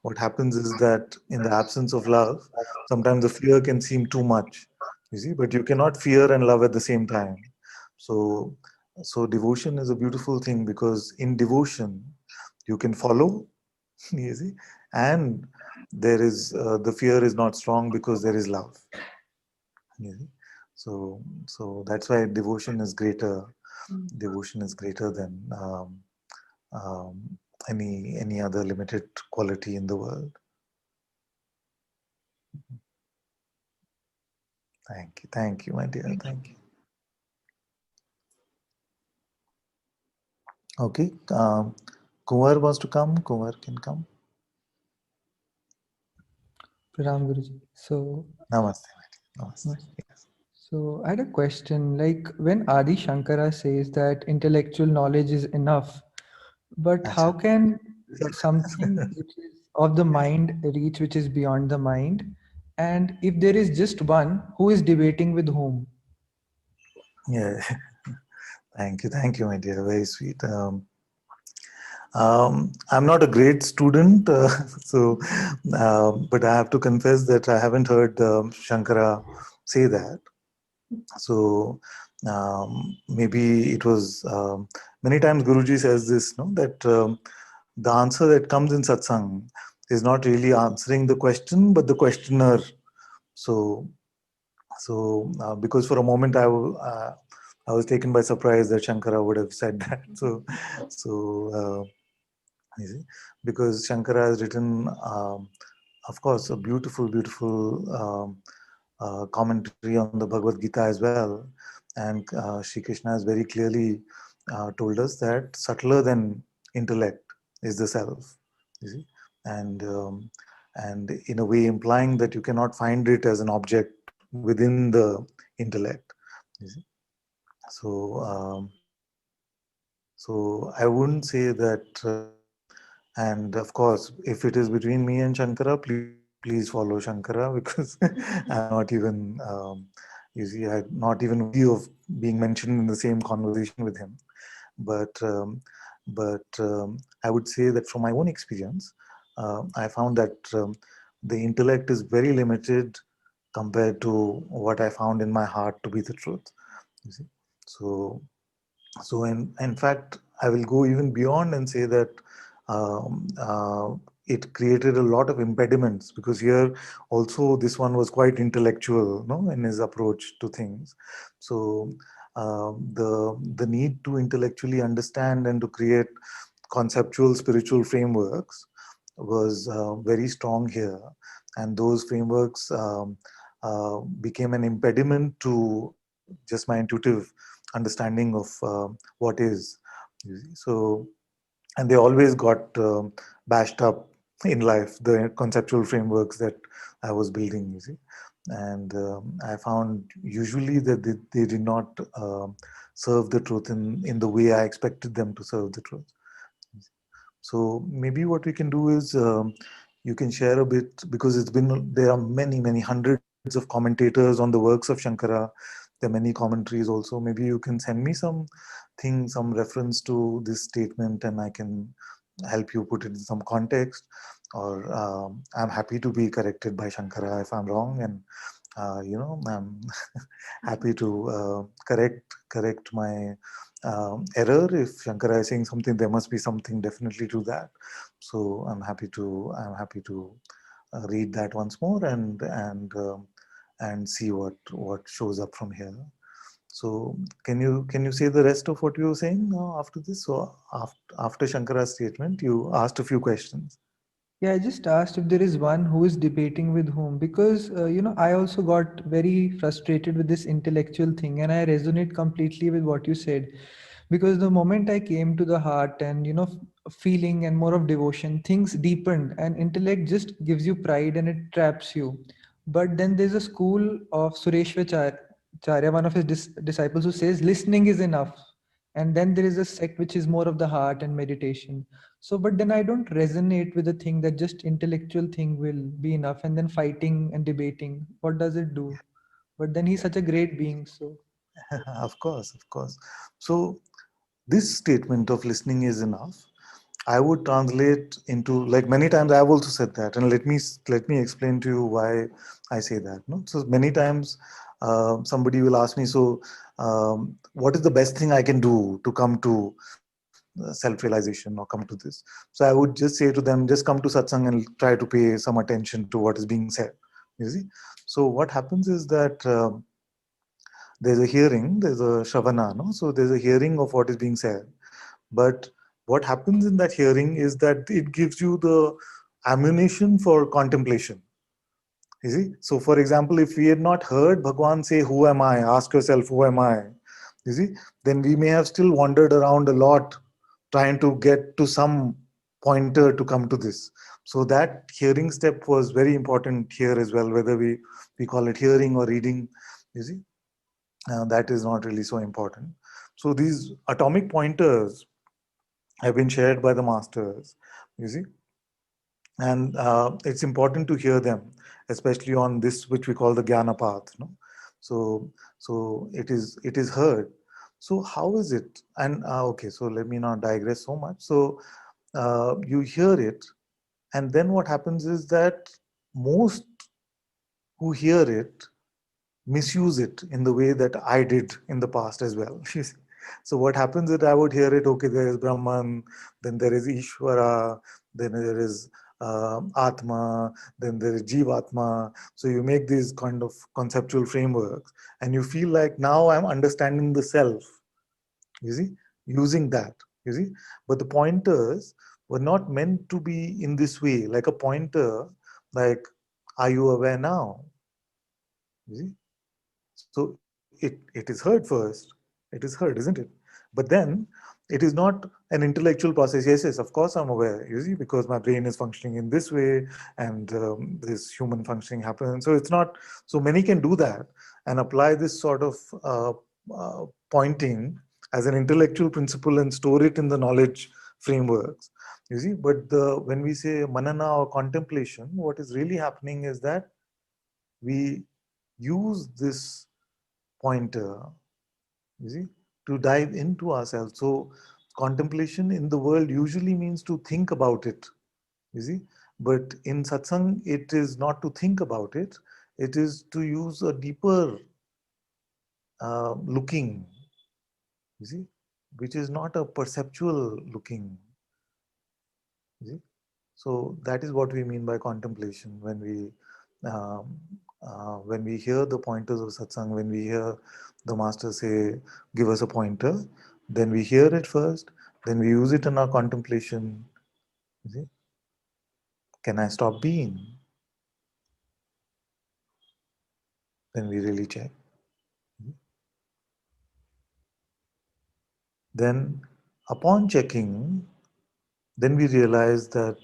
what happens is that in the absence of love, sometimes the fear can seem too much. You see, but you cannot fear and love at the same time. So, so devotion is a beautiful thing because in devotion, you can follow, you see, and there is the fear is not strong because there is love. You see? So that's why devotion is greater. Mm. Devotion is greater than any other limited quality in the world. Thank you, my dear. Thank you. Thank you. Okay, Kumar wants to come. Kumar can come. Pranam Guruji. Namaste, my dear. Namaste. Yes. So I had a question. Like when Adi Shankara says that intellectual knowledge is enough, but how Acha. can something which is of the mind reach which is beyond the mind? And if there is just one, who is debating with whom? Yeah. Thank you, my dear. Very sweet. I'm not a great student, so but I have to confess that I haven't heard Shankara say that. So maybe it was many times Guruji says this, no, that the answer that comes in satsang is not really answering the question, but the questioner. So because for a moment I was taken by surprise that Shankara would have said that. So you see, because Shankara has written, of course, a beautiful, beautiful commentary on the Bhagavad Gita as well. And Sri Krishna has very clearly told us that subtler than intellect is the self. You see, and and in a way implying that you cannot find it as an object within the intellect. You see? So so I wouldn't say that. And of course, if it is between me and Shankara, please follow Shankara because I'm not even, you see, I'm not even worthy of being mentioned in the same conversation with him. But I would say that from my own experience, I found that the intellect is very limited compared to what I found in my heart to be the truth. You see, so in fact, I will go even beyond and say that um, uh, it created a lot of impediments because here also this one was quite intellectual, no, in his approach to things. So the need to intellectually understand and to create conceptual spiritual frameworks was very strong here, and those frameworks became an impediment to just my intuitive understanding of what is. You see. So, and they always got bashed up in life, the conceptual frameworks that I was building, you see. And I found usually that they did not serve the truth in the way I expected them to serve the truth. So maybe what we can do is you can share a bit because there are many hundreds of commentators on the works of Shankara. There are many commentaries also. Maybe you can send me some thing, some reference to this statement, and I can help you put it in some context. Or I'm happy to be corrected by Shankara if I'm wrong, and I'm happy to correct my error. If Shankara is saying something, there must be something definitely to that. So I'm happy to read that once more and see what shows up from here. So can you say the rest of what you were saying after this? So after Shankara's statement, you asked a few questions. Yeah, I just asked if there is one who is debating with whom because I also got very frustrated with this intellectual thing, and I resonate completely with what you said. Because the moment I came to the heart and feeling and more of devotion, things deepened, and intellect just gives you pride and it traps you. But then there's a school of Charya, one of his disciples, who says listening is enough. And then there is a sect which is more of the heart and meditation. So, but then I don't resonate with the thing that just intellectual thing will be enough, and then fighting and debating. What does it do? But then he's Yeah. such a great being. So, Of course, of course. So this statement of listening is enough, I would translate into, like many times I've also said that, and let me explain to you why I say that. No, so many times somebody will ask me, so what is the best thing I can do to come to self-realization or come to this? So I would just say to them, just come to satsang and try to pay some attention to what is being said. You see, so what happens is that there's a hearing, there's a shavana, no? So there's a hearing of what is being said. But what happens in that hearing is that it gives you the ammunition for contemplation. You see? So for example, if we had not heard Bhagwan say, who am I? Ask yourself, who am I? You see? Then we may have still wandered around a lot trying to get to some pointer to come to this. So that hearing step was very important here as well, whether we call it hearing or reading. You see? That is not really so important. So these atomic pointers have been shared by the masters, you see, and it's important to hear them, especially on this which we call the jnana path. No? So it is heard. So how is it? And okay, so let me not digress so much. So you hear it, and then what happens is that most who hear it misuse it in the way that I did in the past as well. You see. So what happens is I would hear it, okay, there is Brahman, then there is Ishvara, then there is Atma, then there is Jivatma. So you make these kind of conceptual frameworks and you feel like now I'm understanding the self, you see, using that, you see. But the pointers were not meant to be in this way, like a pointer, like, are you aware now? You see? So it is heard first. It is heard, isn't it? But then it is not an intellectual process. Yes, yes, of course I'm aware, you see, because my brain is functioning in this way and this human functioning happens. So it's not, so many can do that and apply this sort of pointing as an intellectual principle and store it in the knowledge frameworks. You see, but when we say manana or contemplation, what is really happening is that we use this pointer, you see, to dive into ourselves. So contemplation in the world usually means to think about it, you see, but in satsang it is not to think about it, it is to use a deeper looking, you see, which is not a perceptual looking, you see. So that is what we mean by contemplation um, when we hear the pointers of satsang, when we hear the master say, "Give us a pointer," then we hear it first, then we use it in our contemplation. You see, can I stop being? Then we really check. Then, upon checking, then we realize that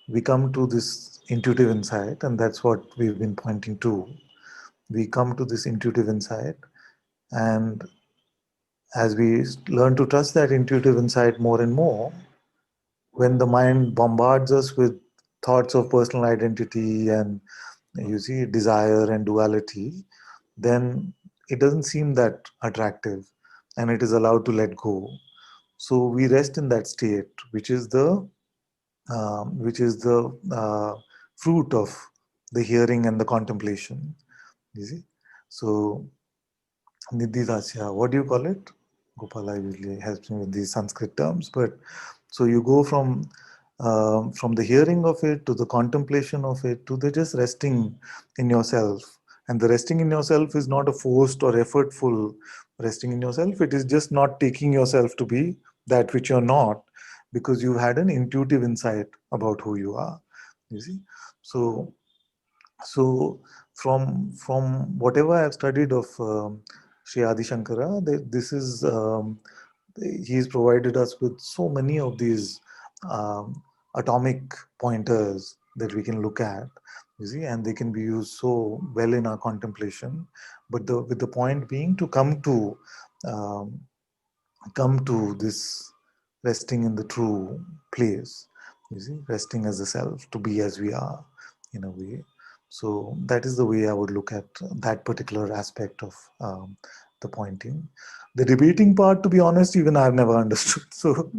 we come to this intuitive insight, and that's what we've been pointing to. We come to this intuitive insight, and as we learn to trust that intuitive insight more and more, when the mind bombards us with thoughts of personal identity and you see desire and duality, then it doesn't seem that attractive and it is allowed to let go. So we rest in that state, which is the fruit of the hearing and the contemplation. You see, so Nidhi, what do you call it? Gopala usually helps me with these Sanskrit terms, but so you go from the hearing of it to the contemplation of it to the just resting in yourself. And the resting in yourself is not a forced or effortful resting in yourself. It is just not taking yourself to be that which you're not, because you've had an intuitive insight about who you are. You see, so so from whatever I've studied of Sri Adi Shankara, this is he's provided us with so many of these um, atomic pointers that we can look at, you see, and they can be used so well in our contemplation. But with the point being to um, come to this resting in the true place, you see, resting as a self, to be as we are in a way. So that is the way I would look at that particular aspect of the pointing. The debating part, to be honest, even I've never understood. So,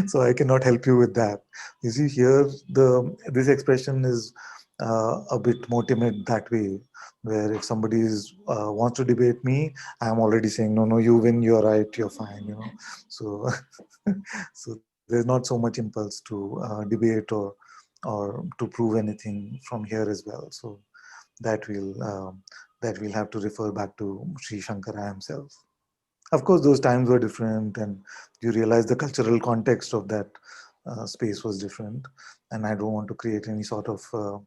so I cannot help you with that. You see, here this expression is a bit more timid that way, where if somebody wants to debate me, I'm already saying, no, no, you win, you're right, you're fine, you know. So, so there's not so much impulse to debate or to prove anything from here as well. So that we'll have to refer back to Sri Shankara himself. Of course, those times were different, and you realize the cultural context of that space was different. And I don't want to create any sort of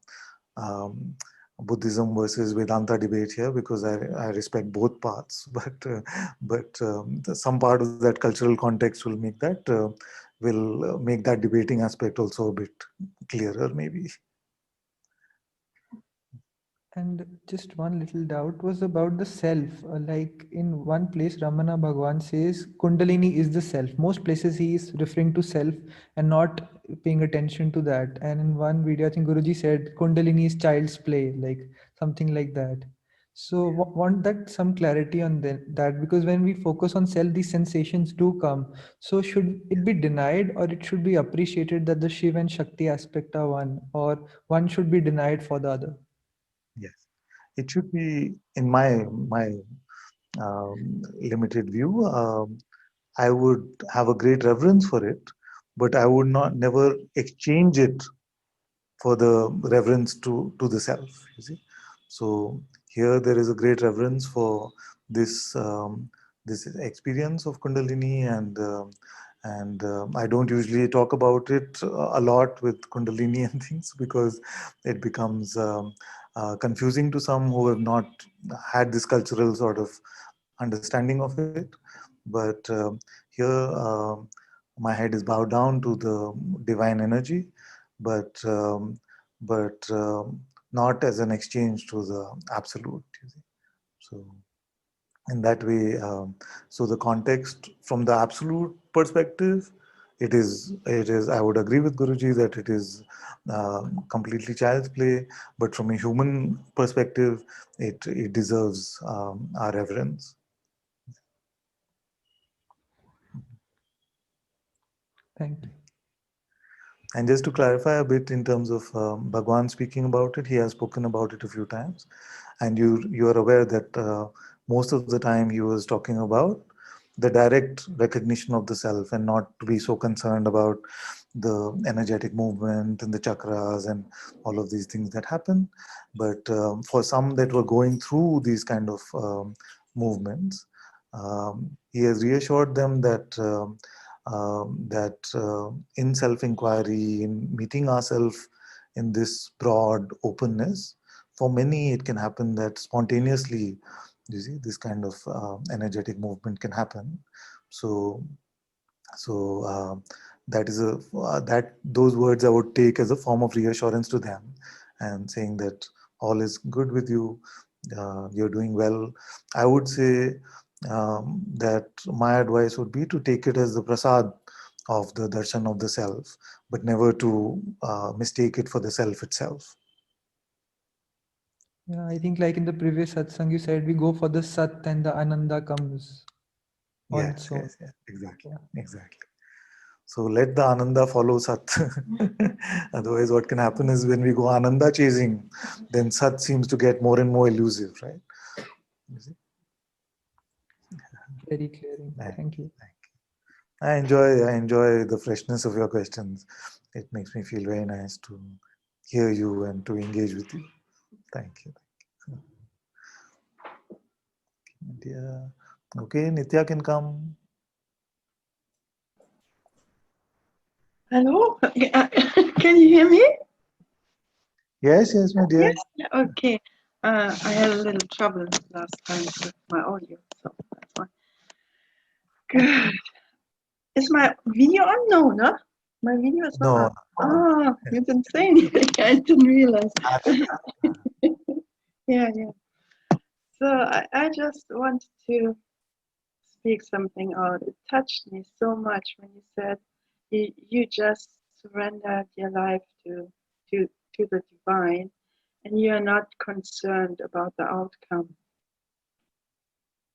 um, Buddhism versus Vedanta debate here, because I respect both paths. But some part of that cultural context will make that debating aspect also a bit clearer, maybe. And just one little doubt was about the self. Like in one place, Ramana Bhagwan says Kundalini is the self. Most places he is referring to self and not paying attention to that. And in one video, I think Guruji said Kundalini is child's play, like something like that. So want that some clarity on that, because when we focus on self, these sensations do come. So should it be denied, or it should be appreciated that the Shiv and Shakti aspect are one, or one should be denied for the other? Yes, it should be, in my limited view. I would have a great reverence for it, but I would not never exchange it for the reverence to the self. You see, so here there is a great reverence for this experience of Kundalini, and I don't usually talk about it a lot with Kundalini and things, because it becomes confusing to some who have not had this cultural sort of understanding of it. But here, my head is bowed down to the divine energy, but not as an exchange to the absolute. You see. So in that way, so the context from the absolute perspective, it is I would agree with Guruji that it is completely child's play, but from a human perspective, it deserves our reverence. Thank you. And just to clarify a bit in terms of Bhagwan speaking about it, he has spoken about it a few times, and you are aware that most of the time he was talking about the direct recognition of the self and not to be so concerned about the energetic movement and the chakras and all of these things that happen. But for some that were going through these kind of movements, he has reassured them that in self-inquiry, in meeting ourselves in this broad openness, for many it can happen that spontaneously, you see, this kind of energetic movement can happen. So that is that those words I would take as a form of reassurance to them, and saying that all is good with you, you're doing well. I would say that my advice would be to take it as the prasad of the darshan of the self, but never to mistake it for the self itself. Yeah, I think like in the previous satsang you said we go for the sat and the ananda comes Yes, also. yes, yes, exactly, Yeah. exactly. So let the Ananda follow Sat. Otherwise, what can happen is when we go Ananda chasing, then Sat seems to get more and more elusive, right? You see? Very clearing. Thank Thank you. thank you. I enjoy the freshness of your questions. It makes me feel very nice to hear you and to engage with you. Thank you. Nitya. Okay, Nitya can come. Hello? Can you hear me? Yes, yes, my dear. Yes? Yeah, okay. I had a little trouble last time with my audio, so that's why. Good. Is my video on? No, no? My video is not No, on. Ah, you didn't say anything. I didn't realize. Yeah, yeah. So I just wanted to speak something out. It touched me so much when you said you just surrendered your life to the divine, and you are not concerned about the outcome.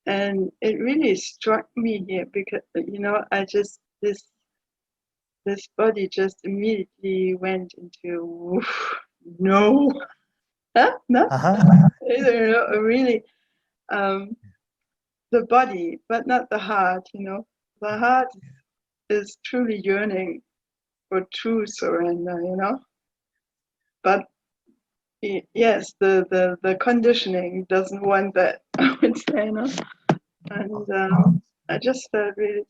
And it really struck me here because I just this body just immediately went into no, huh? No, uh-huh. really, the body, but not the heart. The heart is truly yearning for true surrender. But yes, the conditioning doesn't want that. I would say, and I just felt really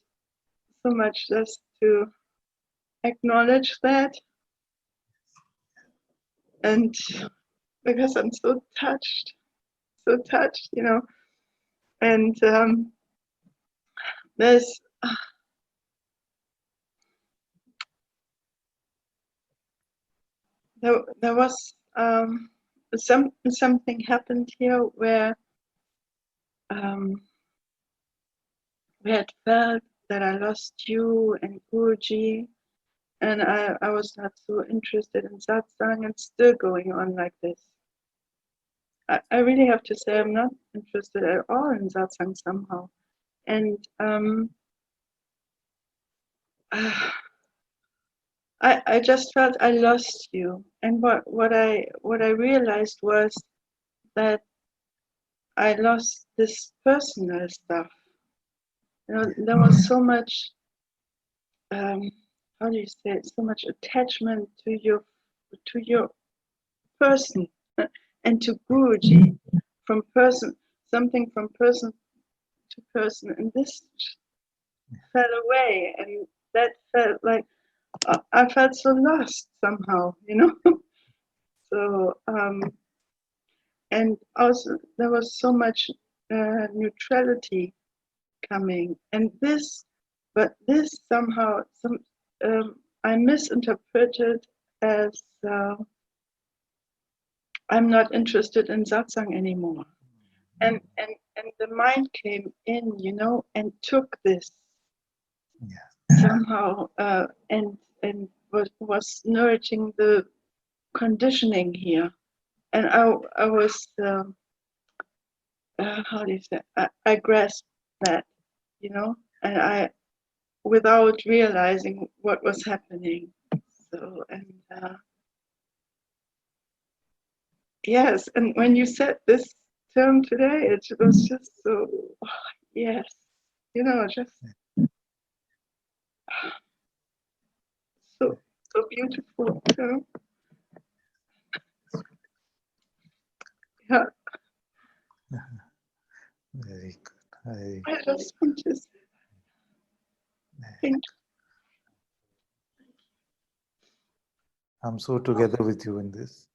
so much just to acknowledge that, and because I'm so touched, and there's there was something happened here um, where it felt that I lost you and Guruji, and I was not so interested in satsang, and still going on like this. I really have to say I'm not interested at all in satsang somehow, and I just felt I lost you, and what I realized was that I lost this personal stuff. There was so much how do you say it? So much attachment to your person and to Guruji from person, something from person to person, and this fell away, and that felt like I felt so lost somehow. So and also there was so much neutrality coming, and this somehow I misinterpreted as I'm not interested in satsang anymore, and the mind came in, and took this somehow, and was nourishing the conditioning here, and I was how do you say, I grasped that, and I, without realizing what was happening. So, and yes, and when you said this term today, it was just so, yes, just so beautiful. Yeah, Very good. I just want to say thank I'm so together with you in this.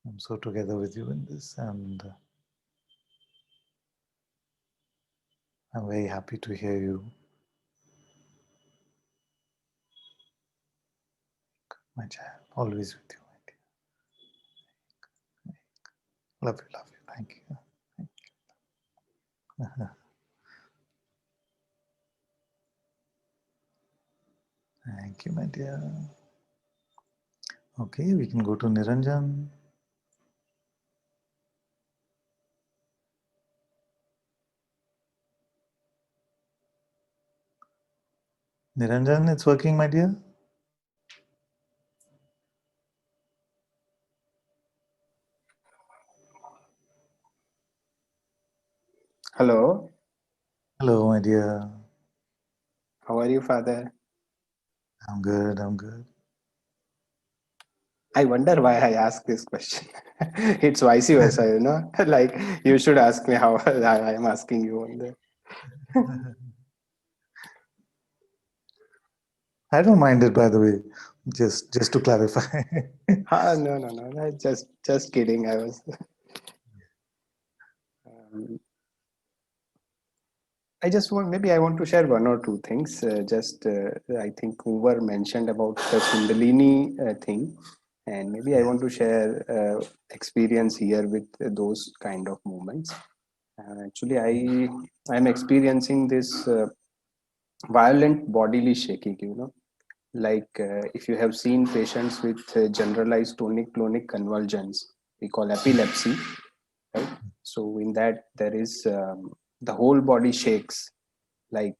I'm so together with you in this, and I'm very happy to hear you. My child, always with you, my dear. Love you, love you. Thank you. Thank you. Thank you, my dear. Okay, we can go to Niranjan. Niranjan, it's working, my dear? Hello, Hello, my dear. how are you, Father? I'm good, I'm good. I wonder why I ask this question. It's vice versa. Like you should ask me how I am asking you on the. I don't mind it, by the way, just to clarify. No. Just kidding. I was. Um, I want to share one or two things. I think Hoover mentioned about the Kundalini thing, and maybe I want to share experience here with those kind of movements. Actually, I'm experiencing this violent bodily shaking. Like if you have seen patients with generalized tonic-clonic convulsions, we call epilepsy, right? So in that there is the whole body shakes, like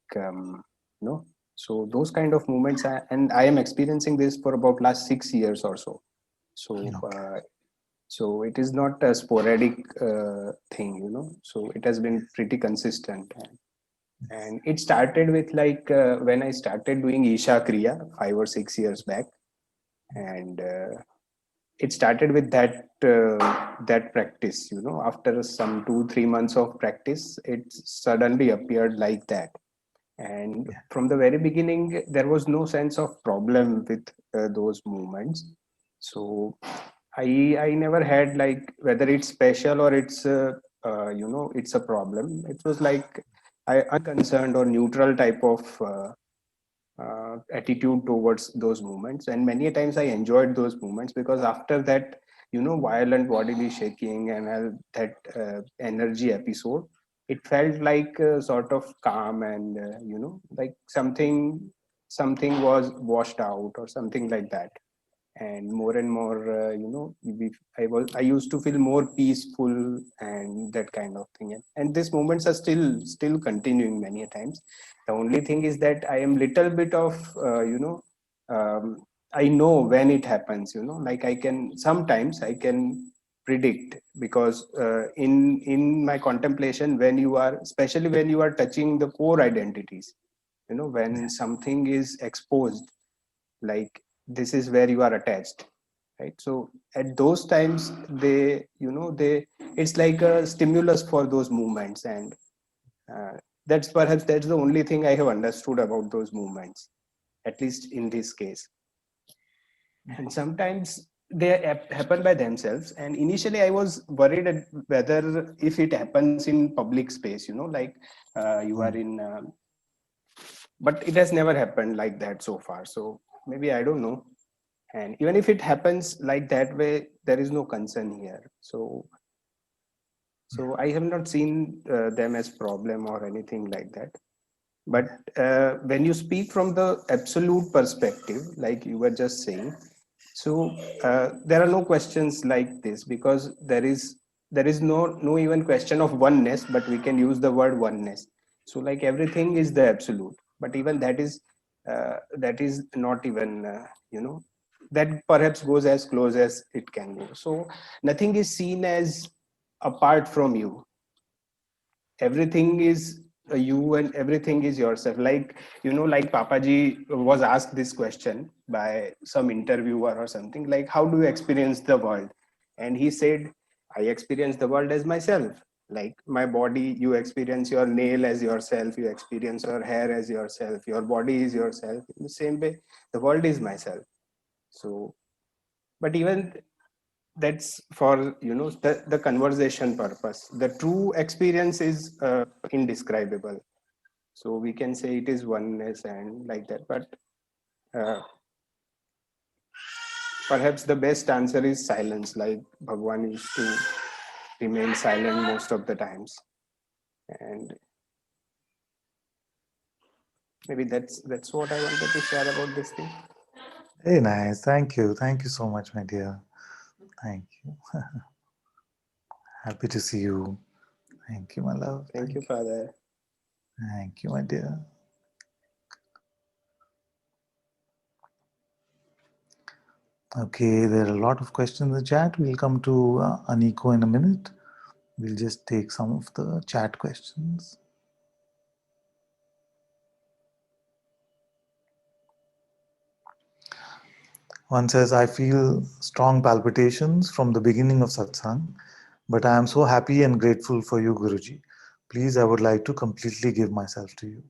so those kind of movements, and I am experiencing this for about last 6 years or so. So Okay. so it is not a sporadic thing, so it has been pretty consistent. And it started with like when I started doing Isha Kriya 5 or 6 years back, and it started with that practice. After some 2-3 months of practice, it suddenly appeared like that. And Yeah. from the very beginning, there was no sense of problem with those movements. So I never had like whether it's special or it's a problem. It was like I unconcerned or neutral type of attitude towards those movements, and many times I enjoyed those movements because after that, violent bodily shaking and that energy episode, it felt like sort of calm, and like something was washed out or something like that. And more I used to feel more peaceful and that kind of thing, and these moments are still continuing many a times. The only thing is that I am little bit of I know when it happens, like I can predict, because in my contemplation, when you are, especially when you are touching the core identities, when something is exposed, like this is where you are attached, right? So at those times, they it's like a stimulus for those movements, and uh, that's the only thing I have understood about those movements, at least in this case. And sometimes they happen by themselves. And initially I was worried whether if it happens in public space, like you are in but it has never happened like that so far. So maybe I don't know. And even if it happens like that way, there is no concern here. So I have not seen them as problem or anything like that. But when you speak from the absolute perspective, like you were just saying, so there are no questions like this, because there is no even question of oneness, but we can use the word oneness. So like everything is the absolute, but even that is not even that perhaps goes as close as it can go. So nothing is seen as apart from you. Everything is you, and everything is yourself. Like, like Papaji was asked this question by some interviewer or something, like, how do you experience the world? And he said, I experience the world as myself. Like my body, you experience your nail as yourself, you experience your hair as yourself, your body is yourself. In the same way, the world is myself. So, but even that's for the conversation purpose. The true experience is indescribable. So we can say it is oneness and like that, but uh, perhaps the best answer is silence. Like Bhagwan used to remain silent most of the times. And maybe that's what I wanted to share about this thing. Hey, nice. Thank you. Thank you so much, my dear. Thank you. Happy to see you. Thank you, my love. Thank you, Father. Thank you, my dear. Okay, there are a lot of questions in the chat. We'll come to Aniko in a minute. We'll just take some of the chat questions. One says, I feel strong palpitations from the beginning of satsang, but I am so happy and grateful for you, Guruji. Please, I would like to completely give myself to you.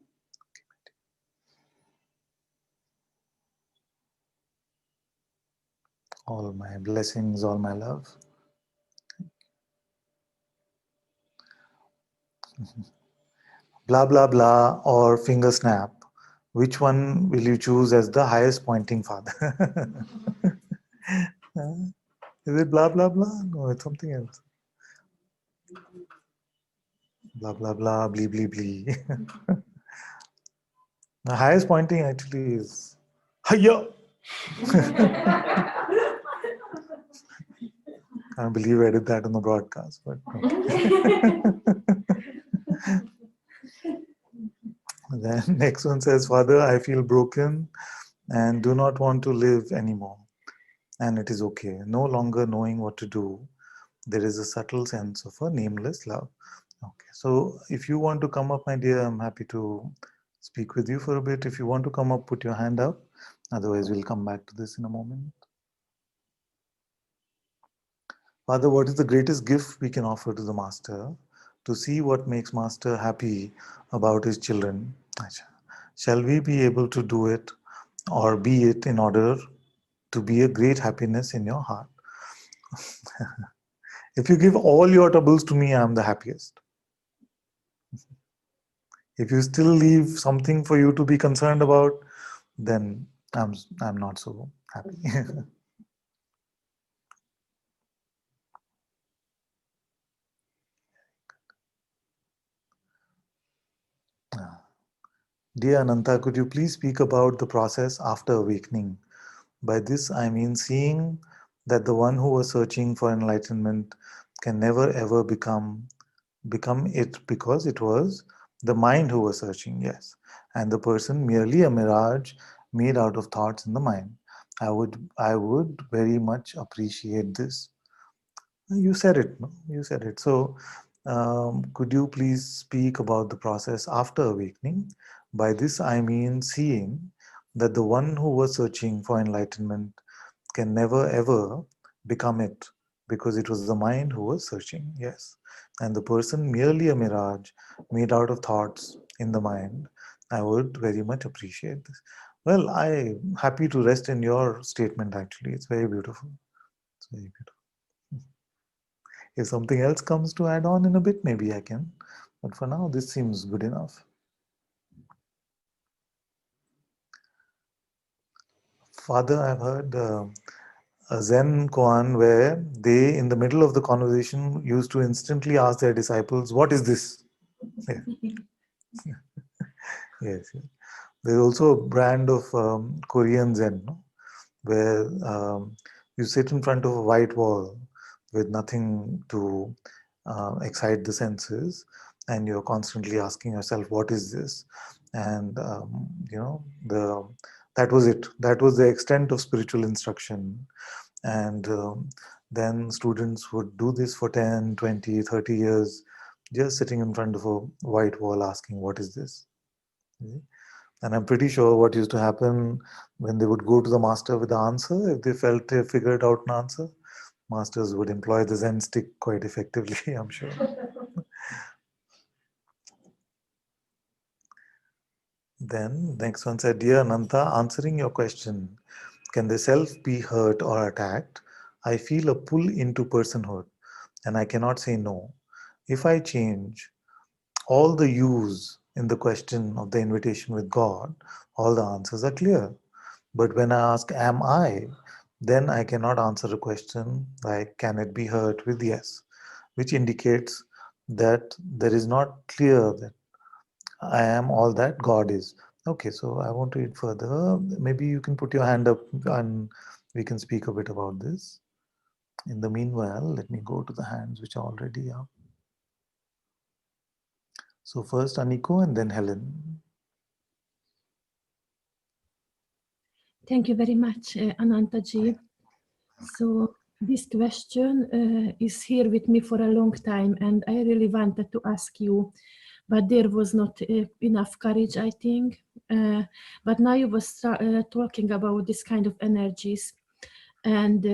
All my blessings, all my love. Blah, blah, blah, or finger snap. Which one will you choose as the highest pointing father? Is it blah, blah, blah? No, it's something else. Blah, blah, blah, blee, blee, blee. The highest pointing actually is hiya. I can't believe I did that on the broadcast, but okay. Then next one says, Father, I feel broken and do not want to live anymore. And it is okay. No longer knowing what to do, there is a subtle sense of a nameless love. Okay, so if you want to come up, my dear, I'm happy to speak with you for a bit. If you want to come up, put your hand up. Otherwise, we'll come back to this in a moment. Father, what is the greatest gift we can offer to the Master? To see what makes Master happy about his children. Shall we be able to do it or be it in order to be a great happiness in your heart? If you give all your troubles to me, I'm the happiest. If you still leave something for you to be concerned about, then I'm not so happy. Dear Ananta, could you please speak about the process after awakening? By this I mean seeing that the one who was searching for enlightenment can never ever become it, because it was the mind who was searching, yes, and the person merely a mirage made out of thoughts in the mind. I would very much appreciate this. You said it, no? You said it. So, could you please speak about the process after awakening? By this, I mean seeing that the one who was searching for enlightenment can never ever become it, because it was the mind who was searching, yes, and the person merely a mirage made out of thoughts in the mind. I would very much appreciate this. Well, I'm happy to rest in your statement, actually. It's very beautiful. Very beautiful. If something else comes to add on in a bit, maybe I can. But for now, this seems good enough. Father, I've heard a Zen koan where they, in the middle of the conversation, used to instantly ask their disciples, "What is this?" Yeah. Yes, yes. There's also a brand of Korean Zen, no? Where you sit in front of a white wall with nothing to excite the senses, and you're constantly asking yourself, "What is this?" And the that was it. That was the extent of spiritual instruction. And then students would do this for 10, 20, 30 years, just sitting in front of a white wall asking, "What is this?" And I'm pretty sure what used to happen when they would go to the master with the answer, if they felt they figured out an answer, masters would employ the Zen stick quite effectively, I'm sure. Then next one said, "Dear Ananta, answering your question, can the self be hurt or attacked? I feel a pull into personhood and I cannot say no. If I change all the yous in the question of the invitation with God, all the answers are clear. But when I ask, am I? Then I cannot answer a question like, can it be hurt with yes, which indicates that there is not clear that I am all that God is." Okay, so I want to read further. Maybe you can put your hand up and we can speak a bit about this. In the meanwhile, let me go to the hands which are already up. So first Aniko and then Helen. Thank you very much, Ananta-ji. So this question is here with me for a long time, and I really wanted to ask you, but there was not enough courage, I think. But now you was talking about this kind of energies, and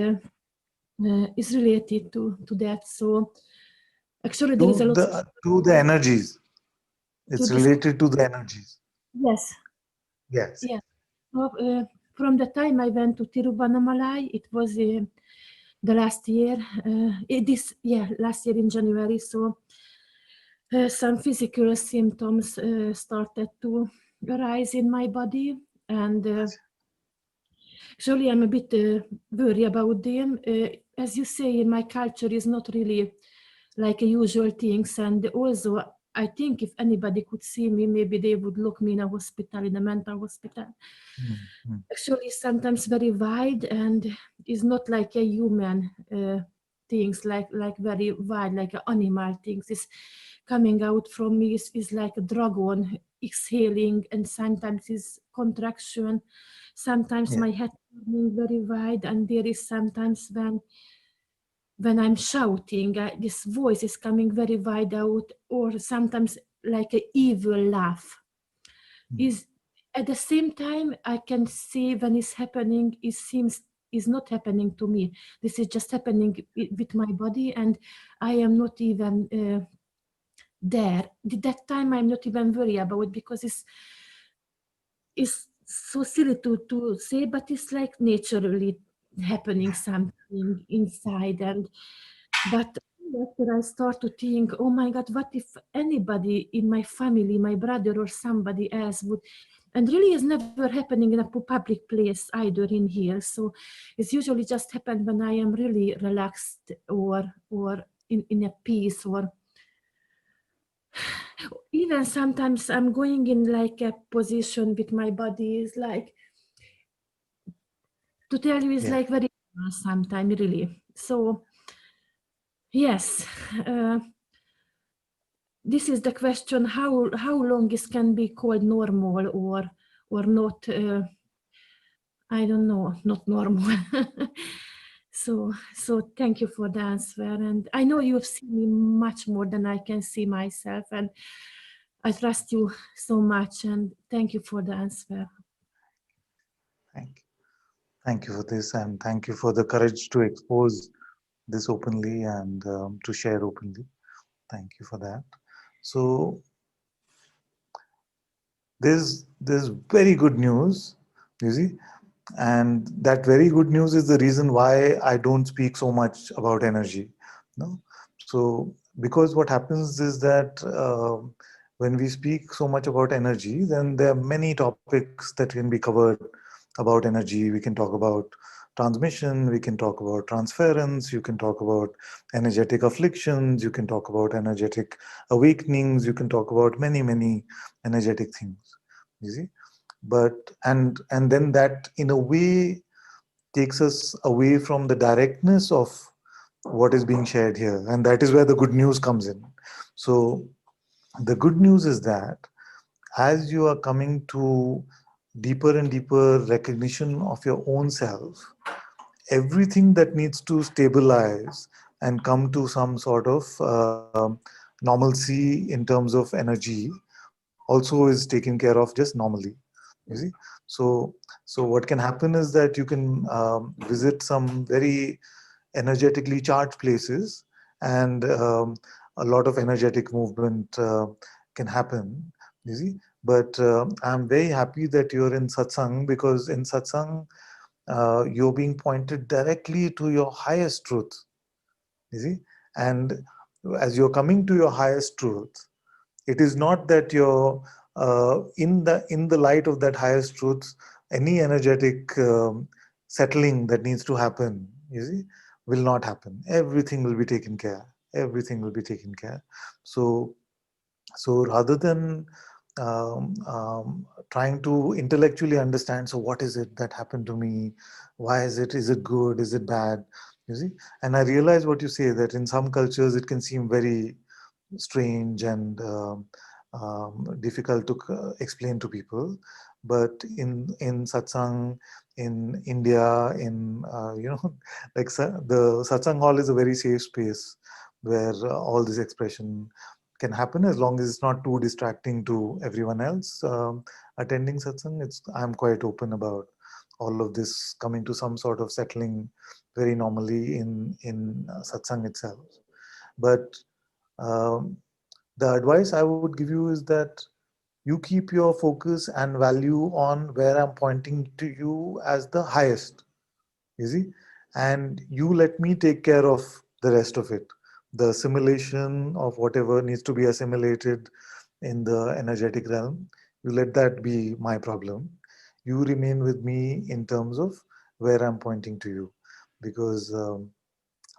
is related to that. So actually, there is a lot To the energies. to It's this. related to the energies. Yes, Yes. yes. So, from the time I went to Tiruvannamalai, it was the last year, last year in January. So some physical symptoms started to arise in my body, and actually I'm a bit worried about them. As you say, in my culture is not really like a usual things, and also I think if anybody could see me, maybe they would lock me in a hospital, in a mental hospital. Mm-hmm. Actually sometimes very wide, and is not like a human things, like very wide, like a animal things is coming out from me, is like a dragon exhaling, and sometimes is contraction, sometimes Yeah. my head turning very wide, and there is sometimes when I'm shouting, this voice is coming very wide out, or sometimes like a evil laugh. Is at the same time I can see when it's happening, it seems is not happening to me. This is just happening with my body, and I am not even there. That time I'm not even worried about it, because it's so silly to say, but it's like naturally happening something inside. And but after I start to think, oh my God, what if anybody in my family, my brother or somebody else would, and really is never happening in a public place either in here. So it's usually just happened when I am really relaxed, or in a peace, or even sometimes I'm going in like a position with my body is like, to tell you, is Yeah. like very sometimes really. So yes, this is the question: how long this can be called normal, or not? I don't know, not normal. So thank you for the answer, and I know you've seen me much more than I can see myself, and I trust you so much, and thank you for the answer. Thank you. Thank you for this, and thank you for the courage to expose this openly and to share openly. Thank you for that. So there's very good news. You see, And that very good news is the reason why I don't speak so much about energy. No? So, because what happens is that when we speak so much about energy, then there are many topics that can be covered about energy. We can talk about transmission, we can talk about transference, you can talk about energetic afflictions, you can talk about energetic awakenings, you can talk about many, many energetic things. You see? But and then that in a way takes us away from the directness of what is being shared here, and that is where the good news comes in. So the good news is that as you are coming to deeper and deeper recognition of your own self, everything that needs to stabilize and come to some sort of normalcy in terms of energy also is taken care of just normally. You see, so what can happen is that you can visit some very energetically charged places, and a lot of energetic movement can happen. You see, but I'm very happy that you're in satsang, because in satsang you're being pointed directly to your highest truth. You see, and as you're coming to your highest truth, it is not that you're in the light of that highest truth, any energetic settling that needs to happen, you see, will not happen. Everything will be taken care. Everything will be taken care. So rather than trying to intellectually understand, so what is it that happened to me? Why is it good? Is it bad? You see, and I realize what you say, that in some cultures it can seem very strange and difficult to explain to people. But in satsang, in India, in like the satsang hall is a very safe space where all this expression can happen, as long as it's not too distracting to everyone else attending satsang. I'm quite open about all of this coming to some sort of settling very normally in satsang itself. But um, the advice I would give you is that you keep your focus and value on where I'm pointing to you as the highest, you see, and you let me take care of the rest of it. The assimilation of whatever needs to be assimilated in the energetic realm, you let that be my problem. You remain with me in terms of where I'm pointing to you, because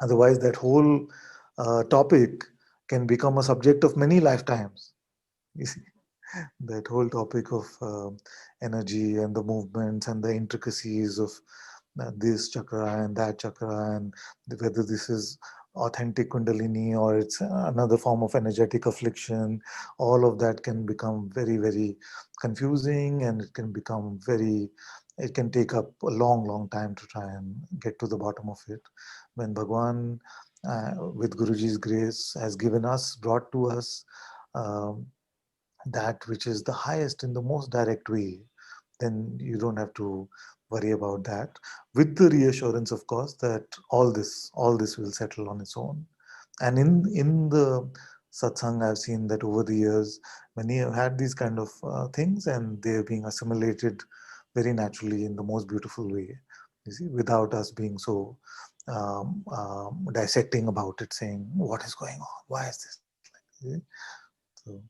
otherwise that whole topic can become a subject of many lifetimes. You see, that whole topic of energy and the movements and the intricacies of this chakra and that chakra, and whether this is authentic kundalini or it's another form of energetic affliction, all of that can become very, very confusing, and it can become very, it can take up a long, long time to try and get to the bottom of it. When Bhagwan, with Guruji's grace, has given us, brought to us um, that which is the highest in the most direct way, then you don't have to worry about that, with the reassurance, of course, that all this will settle on its own. And in the satsang, I've seen that over the years many have had these kind of things, and they're being assimilated very naturally in the most beautiful way, you see, without us being so dissecting about it, saying what is going on, why is this like this? So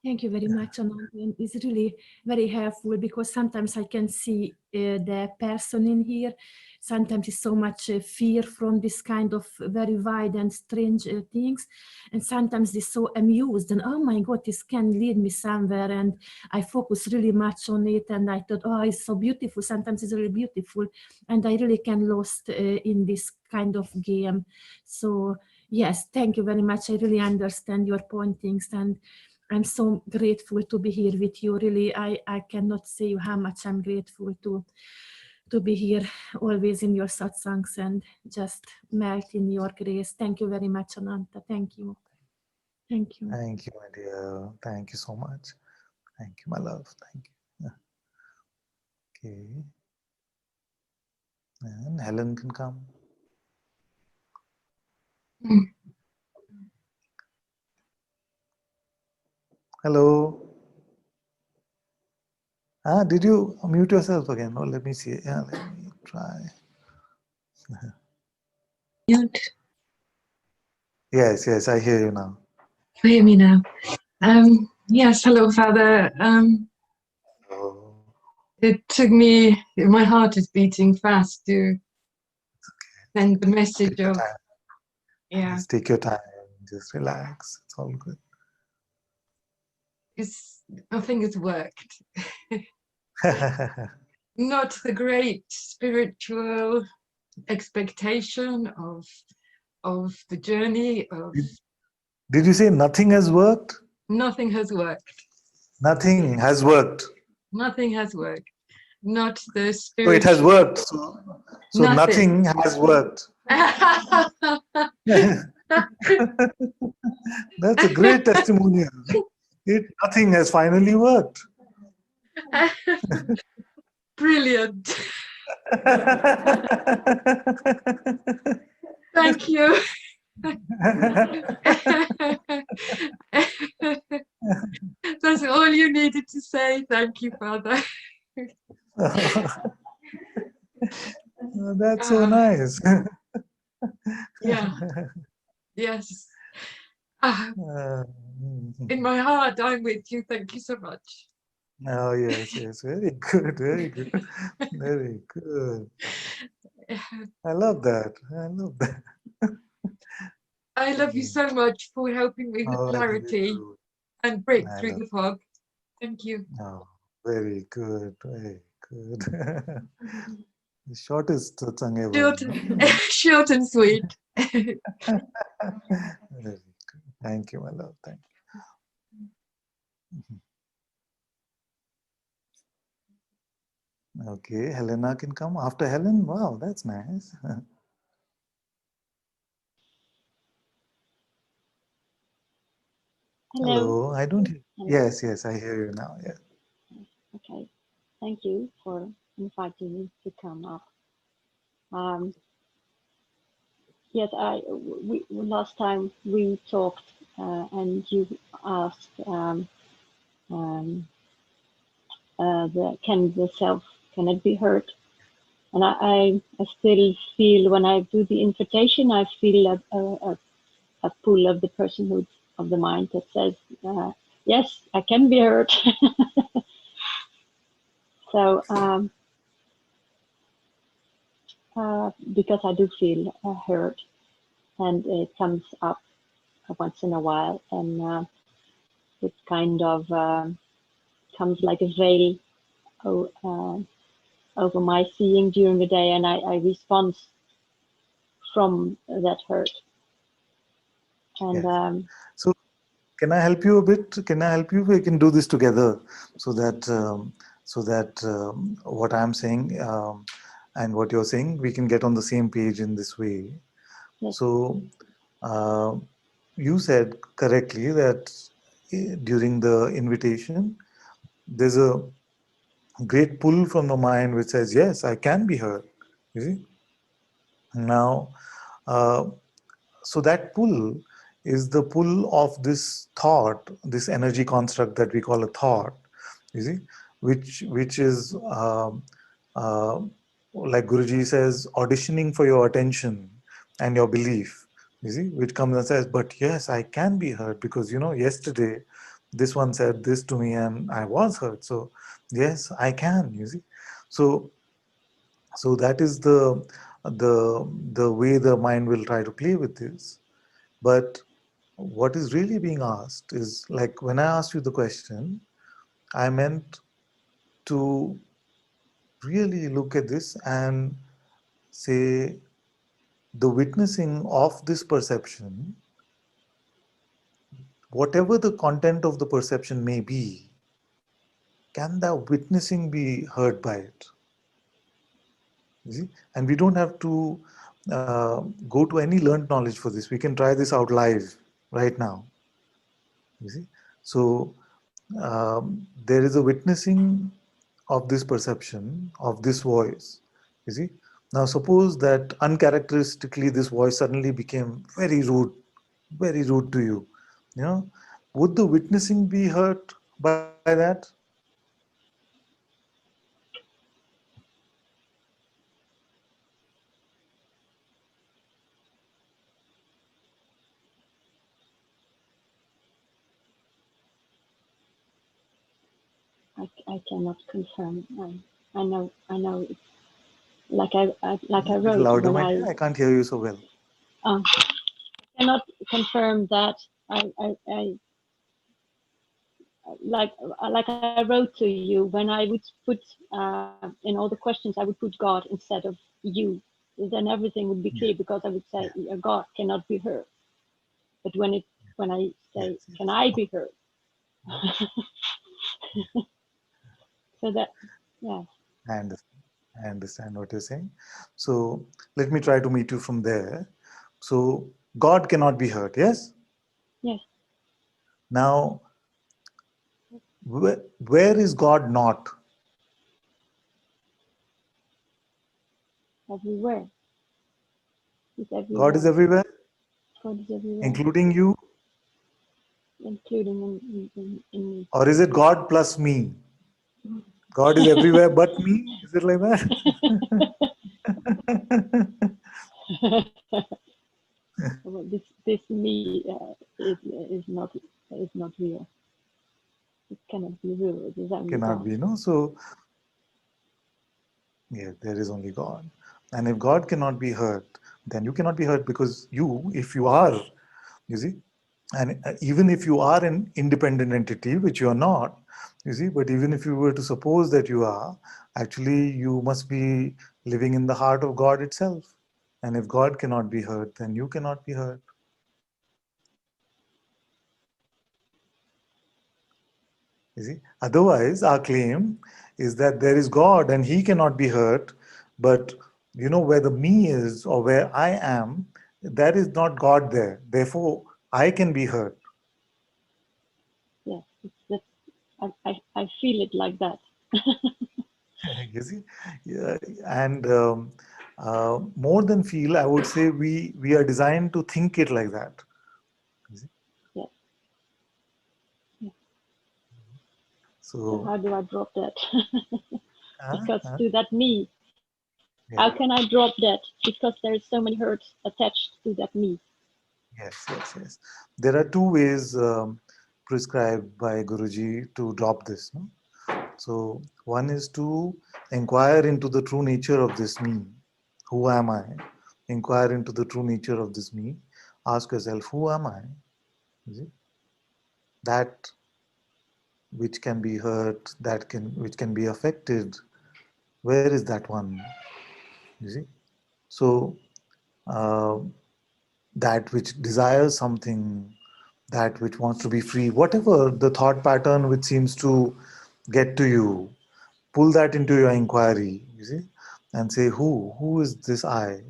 Thank you very much, Ananta. And it's really very helpful because sometimes I can see the person in here. Sometimes it's so much fear from this kind of very wide and strange things. And sometimes it's so amused and, oh my God, this can lead me somewhere. And I focus really much on it. And I thought, oh, it's so beautiful. Sometimes it's really beautiful. And I really can lost in this kind of game. So yes, thank you very much. I really understand your pointings, and I'm so grateful to be here with you. Really, I cannot say you how much I'm grateful to be here always in your satsangs and just melt in your grace. Thank you very much, Ananta. Thank you. Thank you. thank you, my dear. Thank you so much. Thank you, my love. Thank you. Okay. And Helen can come. Hello. Did you mute yourself again? Oh, let me see. Yeah, let me try. Mute. Yes, I hear you now. You hear me now? Yes, hello, Father. Oh, It took me, my heart is beating fast to send the message take your of, time. yeah, Just take your time. Just relax. It's all good. nothing has worked. Not the great spiritual expectation of the journey of Did you say nothing has worked? nothing has worked. Nothing has worked. Nothing has worked. Not the So it has spiritual, worked. So nothing. nothing has worked. That's a great testimonial. Nothing has finally worked. Brilliant. Thank you. That's all you needed to say. Thank you, Father. That's so nice. Yeah, yes. Ah, Uh, in my heart, I'm with you. Thank you so much. oh, yes. Very good, very good. Very good. I love that. I love you so much for helping me with Oh, I love you clarity too. and break I through love the fog. Thank you. Oh, very good, very good. The shortest satsang ever. Short, short and sweet. Very good. Thank you, my love. Thank you. Okay, Helena can come after Helen. Wow, that's nice. Hello. Hello, I don't hear. Hello. Yes, I hear you now. Yeah. Okay. Thank you for inviting me to come up. Um, yes, last time we talked and you asked um, can the self, can it be heard? And I still feel when I do the invitation, I feel a pull of the personhood of the mind that says, yes, I can be heard. So because I do feel heard, and it comes up once in a while, and it kind of comes like a veil over my seeing during the day, and I respond from that hurt. And Yes. So, can I help you a bit? Can I help you? We can do this together, so that what I'm saying and what you're saying, we can get on the same page in this way. yes. So, you said correctly that during the invitation, there's a great pull from the mind which says, yes, I can be heard. You see? Now, uh, so that pull is the pull of this thought, this energy construct that we call a thought, you see, which is uh, like Guruji says, auditioning for your attention and your belief, you see, which comes and says, but yes, I can be heard because, yesterday this one said this to me and I was heard. So yes, I can, you see. So that is the way the mind will try to play with this. But what is really being asked is, like when I asked you the question, I meant to really look at this and say the witnessing of this perception, whatever the content of the perception may be, can the witnessing be heard by it? You see? And we don't have to go to any learned knowledge for this. We can try this out live right now. You see? So there is a witnessing of this perception, of this voice. You see? Now suppose that uncharacteristically this voice suddenly became very rude to you. You know, would the witnessing be hurt by that? I cannot confirm. I know it's like I Little wrote louder, when my dear. I can't hear you so well. I cannot confirm that I like I wrote to you when I would put in all the questions I would put God instead of you, then everything would be clear Yeah, because I would say yeah, God cannot be heard. But when I yes, say yes. can I be heard, Yeah, so that yeah I understand. I understand what you're saying. So let me try to meet you from there. So God cannot be hurt, yes? yes Now, where is God not? everywhere. It's God is everywhere. everywhere, God is everywhere, including you? including in me. Or is it God plus me? God is everywhere but me? Is it like that? Well, this me is not real. It cannot be real. It is only Cannot God. be, no? So, yeah, there is only God. And if God cannot be hurt, then you cannot be hurt because you, if you are, you see, and even if you are an independent entity, which you are not, you see, but even if you were to suppose that you are, actually you must be living in the heart of God itself. And if God cannot be hurt, then you cannot be hurt. You see, otherwise our claim is that there is God and he cannot be hurt, but you know where the me is or where I am, that is not God there. Therefore, I can be hurt. Yes, I feel it like that. You see, yeah, and more than feel, I would say we are designed to think it like that. You see? Yes. Yes. So So, how do I drop that? uh, Because uh, to that me, how yeah, can I drop that? Because there is so many hurts attached to that me. yes, yes, yes. There are two ways prescribed by Guruji to drop this. No? So, one is to inquire into the true nature of this me. Who am I? Inquire into the true nature of this me. Ask yourself, who am I? You see? That which can be hurt, which can be affected. Where is that one? You see? So uh, that which desires something, that which wants to be free, whatever the thought pattern which seems to get to you, pull that into your inquiry, you see, and say, who is this I?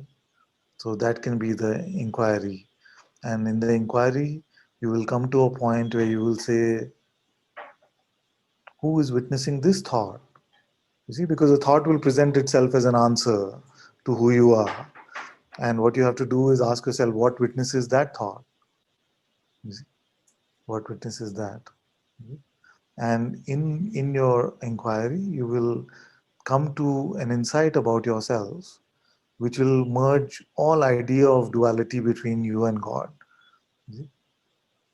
So that can be the inquiry. And in the inquiry, you will come to a point where you will say, who is witnessing this thought? You see, because the thought will present itself as an answer to who you are. And what you have to do is ask yourself, what witnesses that thought? You see, what witnesses that? And in your inquiry, you will come to an insight about yourself, which will merge all idea of duality between you and God. You see,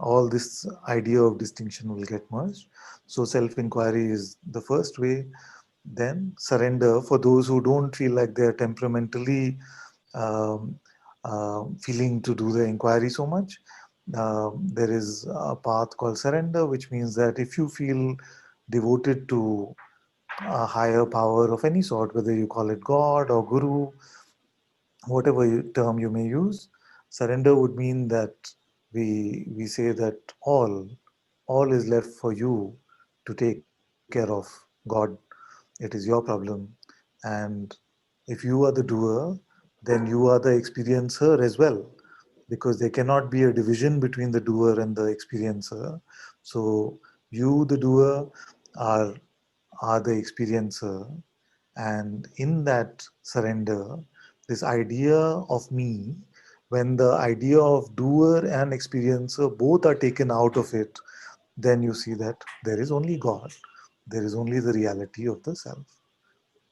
all this idea of distinction will get merged. So self-inquiry is the first way. Then surrender for those who don't feel like they're temperamentally um, feeling to do the inquiry so much. There is a path called surrender, which means that if you feel devoted to a higher power of any sort, whether you call it God or Guru, whatever term you may use, surrender would mean that we say that all is left for you to take care of. God, it is your problem, and if you are the doer, then you are the experiencer as well, because there cannot be a division between the doer and the experiencer. So you, the doer, are are the experiencer, and in that surrender, this idea of me, when the idea of doer and experiencer both are taken out of it, then you see that there is only God, there is only the reality of the self.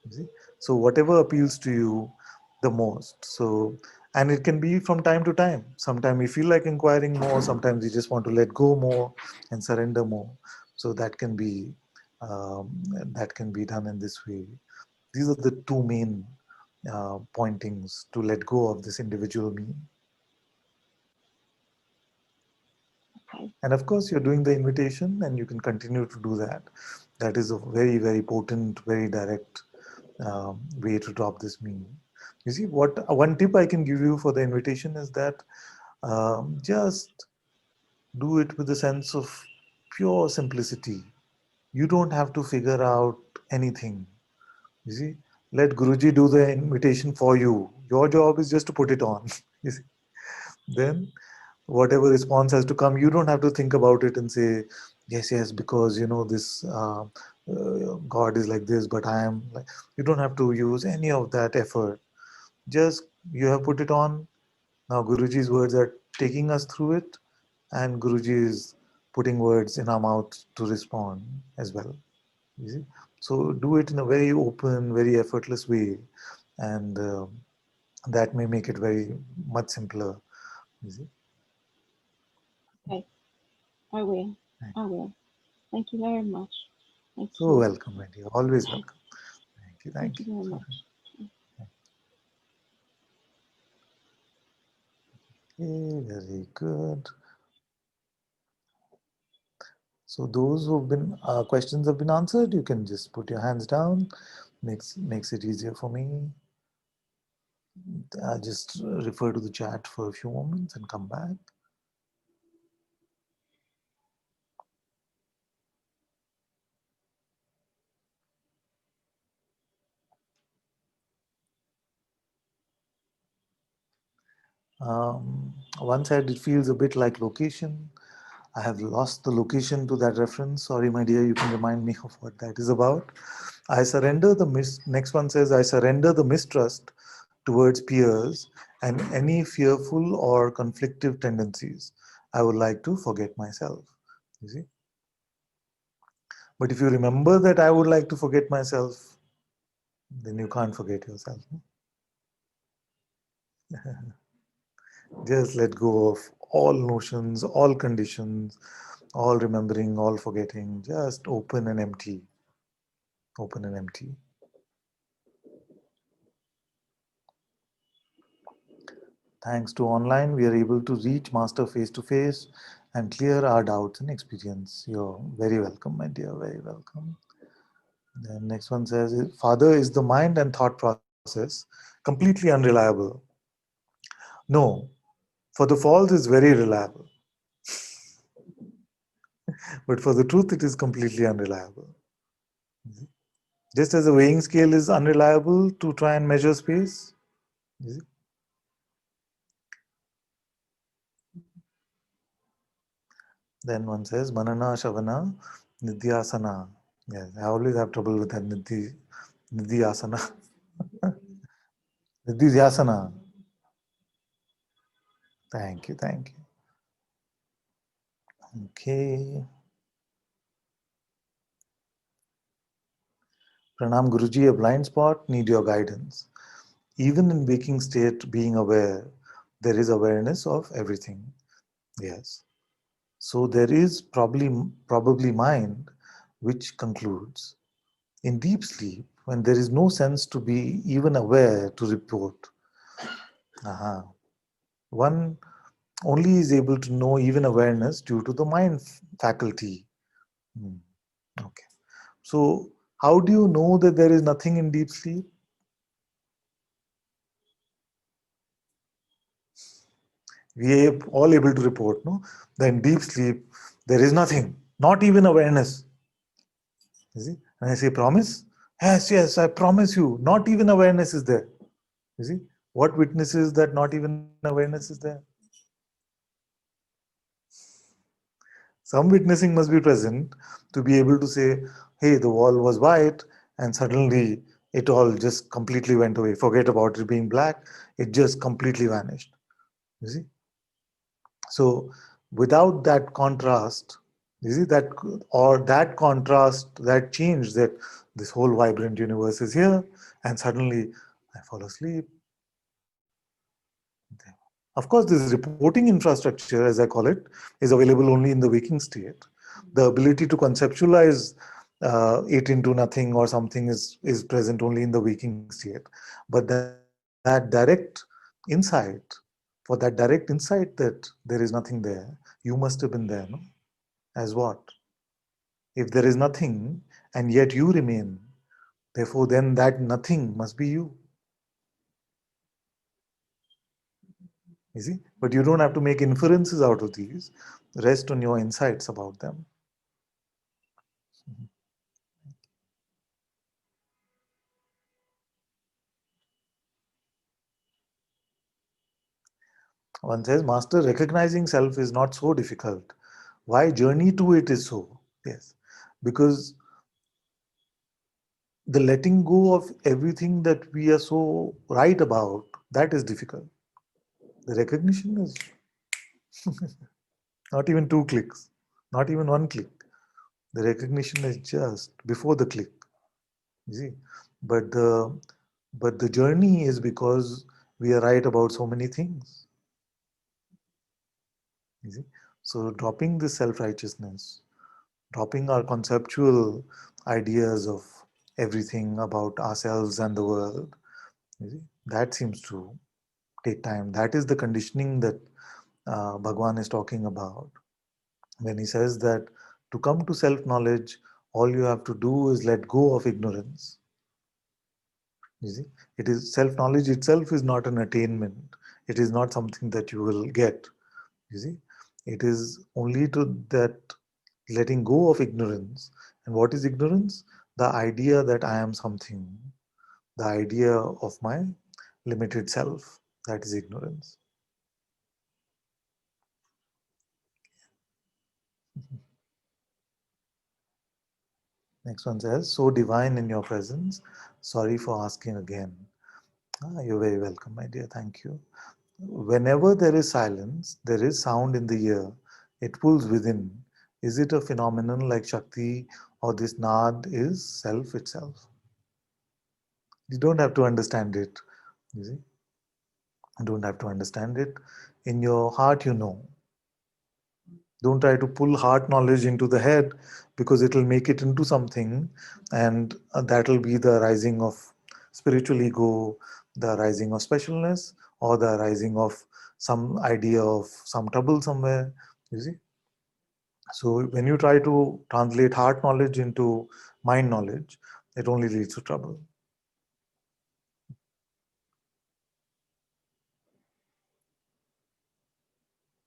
You see? So whatever appeals to you the most. So, and it can be from time to time. Sometimes you feel like inquiring more, sometimes you just want to let go more and surrender more. So that can be that can be done in this way. These are the two main pointings to let go of this individual me. Okay. And of course, you're doing the invitation and you can continue to do that. That is a very, very potent, very direct way to drop this me. You see, what one tip I can give you for the invitation is that just do it with a sense of pure simplicity. You don't have to figure out anything. You see, let Guruji do the invitation for you. Your job is just to put it on. You see? Then whatever response has to come, you don't have to think about it and say, yes, yes, because this God is like this, but I am like. You don't have to use any of that effort. Just you have put it on. Now Guruji's words are taking us through it, and Guruji is putting words in our mouth to respond as well. You see? So do it in a very open, very effortless way, and that may make it very much simpler. You see? Okay. I will. I will. Thank you very much. Thank So you. welcome, my dear. Always welcome. Thank you. Thank Thank you you. very much. Okay, very good. So those who've been questions have been answered, you can just put your hands down. Makes it easier for me. I'll just refer to the chat for a few moments and come back. One side it feels a bit like location. I have lost the location to that reference. Sorry, my dear, you can remind me of what that is about. I surrender the next one says, I surrender the mistrust towards peers and any fearful or conflictive tendencies. I would like to forget myself. You see? But if you remember that I would like to forget myself, then you can't forget yourself. Just let go of all notions, all conditions, all remembering, all forgetting. Just open and empty. Open and empty. Thanks to online, we are able to reach Master face to face and clear our doubts and experience. You're very welcome, my dear, very welcome. The next one says, Father, is the mind and thought process completely unreliable? No, for the false is very reliable. But for the truth, it is completely unreliable. Just as a weighing scale is unreliable to try and measure space. Then one says, Manana, Shavana, Nidhyasana. Yes, I always have trouble with that Nidhyasana. Nidhyasana. Thank you, thank you. Okay. Pranam Guruji, a blind spot, need your guidance. Even in waking state, being aware, there is awareness of everything. Yes. So there is probably mind which concludes. In deep sleep, when there is no sense to be even aware to report, one only is able to know even awareness due to the mind faculty. Okay. So how do you know that there is nothing in deep sleep? We are all able to report, no? That in deep sleep, there is nothing, not even awareness. You see? And I say, promise? Yes, yes, I promise you, not even awareness is there. You see? What witnesses that not even awareness is there? Some witnessing must be present to be able to say, hey, the wall was white and suddenly it all just completely went away. Forget about it being black, it just completely vanished. You see? So without that contrast, you see that, or that contrast, that change, that this whole vibrant universe is here and suddenly I fall asleep. Of course, this reporting infrastructure, as I call it, is available only in the waking state. The ability to conceptualize it into nothing or something is present only in the waking state. But that direct insight, for that direct insight that there is nothing there, you must have been there, no? As what? If there is nothing and yet you remain, therefore then that nothing must be you. You see? But you don't have to make inferences out of these. Rest on your insights about them. One says, Master, recognizing self is not so difficult. Why journey to it is so? Yes. Because the letting go of everything that we are so right about, that is difficult. The recognition is not even 2 clicks, not even 1 click. The recognition is just before the click. You see, but the journey is because we are right about so many things. You see, so dropping this self-righteousness, dropping our conceptual ideas of everything about ourselves and the world, you see, that seems to take time. That is the conditioning that Bhagwan is talking about when he says that to come to self-knowledge, all you have to do is let go of ignorance. You see, it is self-knowledge itself is not an attainment. It is not something that you will get. You see, it is only to that letting go of ignorance. And what is ignorance? The idea that I am something, the idea of my limited self. That is ignorance. Next one says, so divine in your presence. Sorry for asking again. You're very welcome, my dear. Thank you. Whenever there is silence, there is sound in the ear. It pulls within. Is it a phenomenon like Shakti, or this Nad is self itself? You don't have to understand it. You see, you don't have to understand it. In your heart, you know. Don't try to pull heart knowledge into the head, because it will make it into something, and that will be the rising of spiritual ego, the rising of specialness, or the rising of some idea of some trouble somewhere. You see? So when you try to translate heart knowledge into mind knowledge, it only leads to trouble.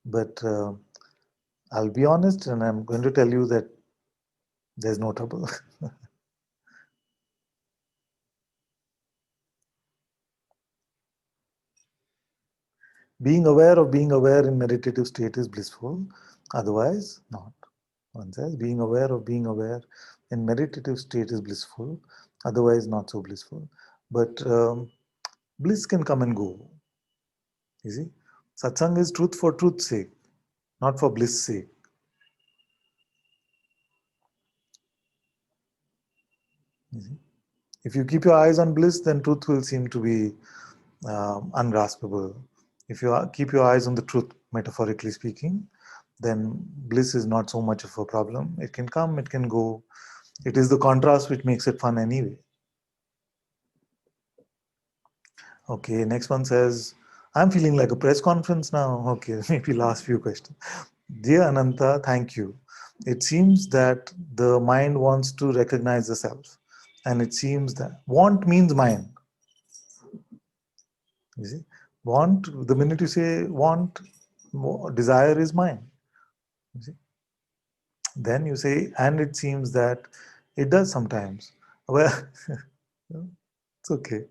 But I'll be honest, and I'm going to tell you that there's no trouble. being aware in meditative state is blissful, otherwise not. One says, being aware of being aware in meditative state is blissful, otherwise not so blissful. But bliss can come and go. You see, satsang is truth for truth's sake, not for bliss sake. You see? If you keep your eyes on bliss, then truth will seem to be ungraspable. If you keep your eyes on the truth, metaphorically speaking, then bliss is not so much of a problem. It can come, it can go. It is the contrast which makes it fun anyway. Okay, next one says, I'm feeling like a press conference now. Okay, maybe last few questions. Dear Ananta, thank you. It seems that the mind wants to recognize the self. And it seems that want means mind. You see, want, the minute you say want, desire is mine. You see? Then you say, and it seems that it does sometimes. Well, it's okay.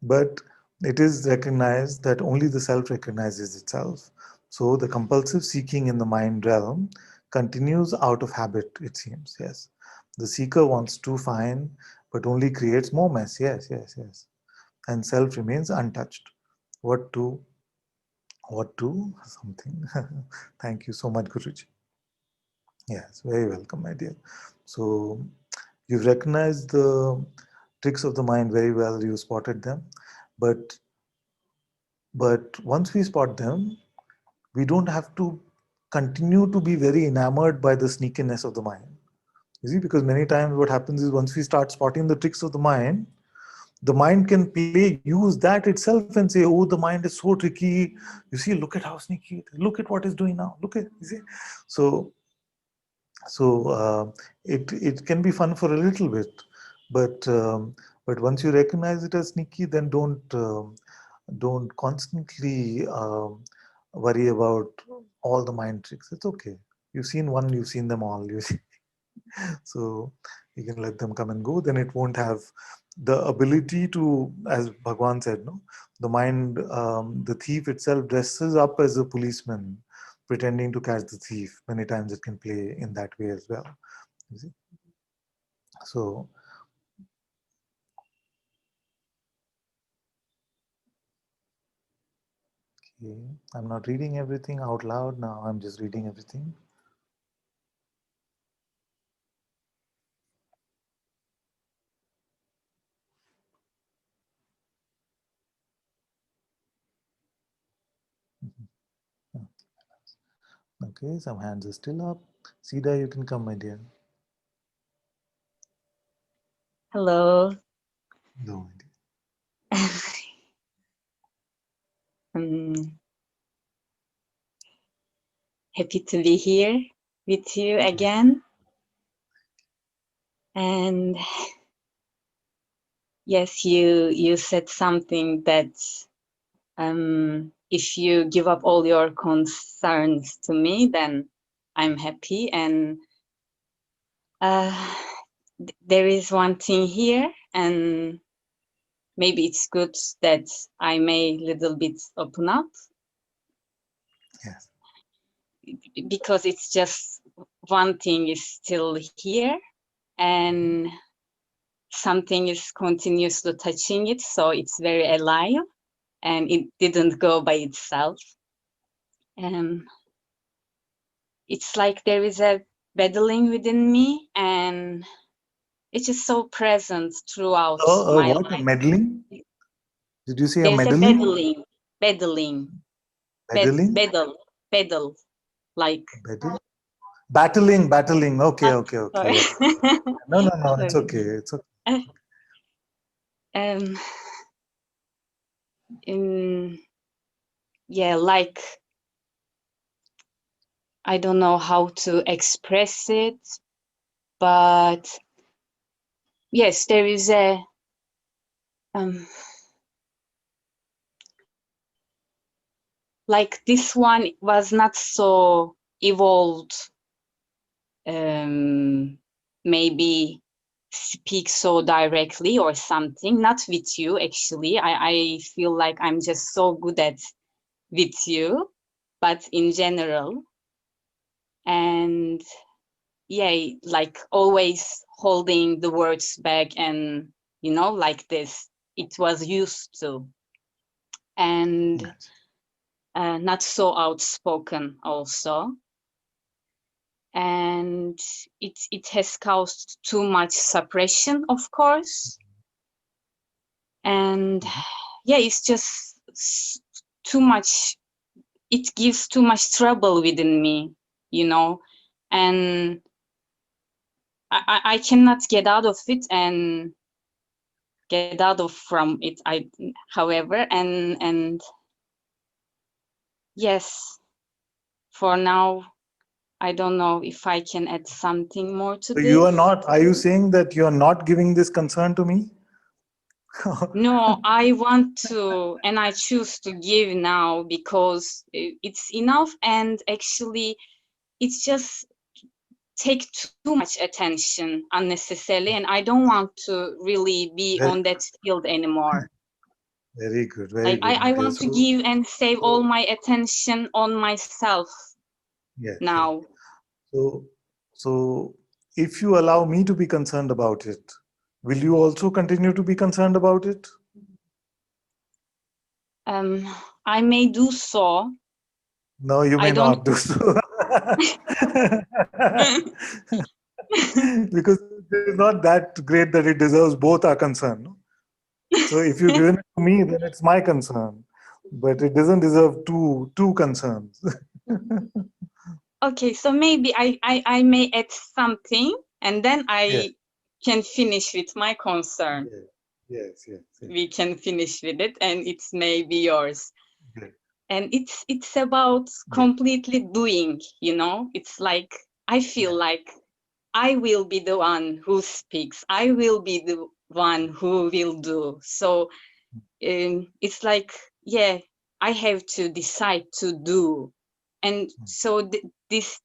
But it is recognized that only the self recognizes itself. So the compulsive seeking in the mind realm continues out of habit, it seems. Yes. The seeker wants to find, but only creates more mess. Yes, yes, yes. And self remains untouched. What to something. Thank you so much, Guruji. Yes, very welcome, my dear. So you've recognized the tricks of the mind very well, you spotted them. But once we spot them, we don't have to continue to be very enamored by the sneakiness of the mind. You see, because many times what happens is once we start spotting the tricks of the mind can use that itself and say, oh, the mind is so tricky. You see, look at how sneaky it is. Look at what it's doing now. Look at, you see. So, it can be fun for a little bit, but once you recognize it as sneaky, then don't constantly worry about all the mind tricks. It's okay. You've seen one, you've seen them all. You see. So you can let them come and go. Then it won't have the ability to, as Bhagwan said, no, the mind, the thief itself dresses up as a policeman, pretending to catch the thief. Many times it can play in that way as well. You see? So okay. I'm not reading everything out loud now. I'm just reading everything. Okay, some hands are still up. Sida, you can come, my dear. Hello. No, my dear. Happy to be here with you again. And yes, you said something that if you give up all your concerns to me, then I'm happy. And there is one thing here, and maybe it's good that I may little bit open up. Yes. Because it's just one thing is still here, and something is continuously touching it, so it's very alive, and it didn't go by itself. And it's like there is a battling within me, and it's just so present throughout my What? A life. meddling? Did you say a There's a meddling? battling, Meddling? battle, like Battle? Battling. Okay, okay. sorry. Yes. No. It's Sorry. okay. It's okay. Um, yeah, like I don't know how to express it, but yes, there is a like this one was not so evolved, maybe speak so directly or something, not with you actually. I feel like I'm just so good at with you, but in general. And yeah, like always holding the words back, and like this it was used to, and Yes. not so outspoken also, and it has caused too much suppression, of course. And yeah, it's just too much. It gives too much trouble within me, and I cannot get out of it and get out of from it. However, and yes, for now, I don't know if I can add something more to So you are this. not, are you saying that you are not giving this concern to me? No, I want to, and I choose to give now because it's enough, and actually it's just take too much attention unnecessarily, and I don't want to really be Very on that field anymore. very Like good, my I dear. want to give and save all my attention on myself Yes. now. So if you allow me to be concerned about it, will you also continue to be concerned about it? I may do so. No, you I may don't. not do so. Because it is not that great that it deserves both our concern. No? So if you've given it to me, then it's my concern. But it doesn't deserve two concerns. Okay, so maybe I may add something and then I Yes. can finish with my concern. Yes. Yes. Yes. We can finish with it, and it's maybe yours. Good. And it's about completely doing, you know. It's like I feel like I will be the one who speaks. I will be the one who will do. So it's like, yeah, I have to decide to do. And so this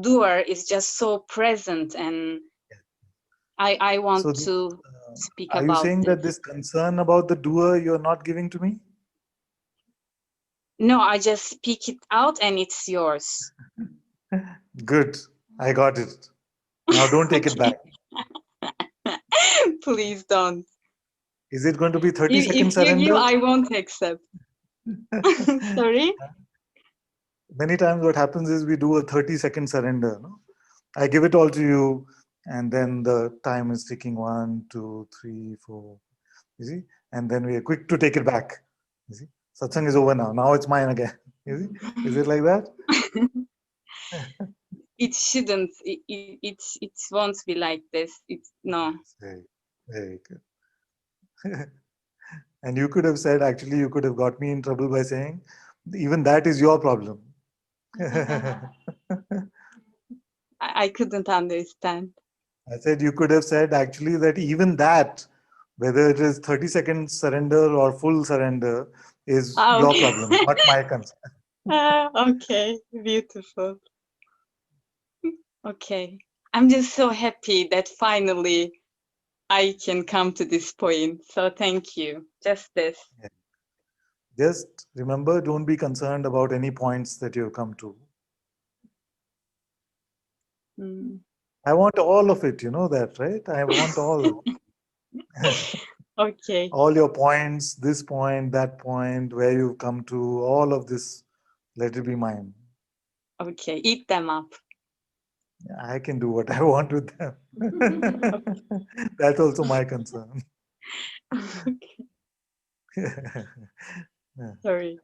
doer is just so present, and I want So, to speak are you about saying this. that this concern about the doer you're not giving to me? No, I just speak it out and it's yours. Good. I got it. Now don't take it back. Please don't. Is it going to be 30-second If you give, surrender? I won't accept. Sorry? Many times what happens is we do a 30-second surrender. No? I give it all to you, and then the time is ticking 1, 2, 3, 4. You see? And then we are quick to take it back. You see? Satsang is over now. Now it's mine again. You see? Is it like that? It shouldn't. It won't be like this. It's no. Very, very good. And you could have said, actually, you could have got me in trouble by saying, even that is your problem. I couldn't understand. I said, you could have said, actually, that even that, whether it is 30-second surrender or full surrender, is your Okay. problem, not my concern. Okay, beautiful. Okay. I'm just so happy that finally I can come to this point. So thank you. Just this. Just remember, don't be concerned about any points that you've come to. I want all of it, you know that, right? I want all. Okay. All your points, this point, that point, where you've come to, all of this, let it be mine. Okay, eat them up. I can do what I want with them. That's also my concern. Sorry.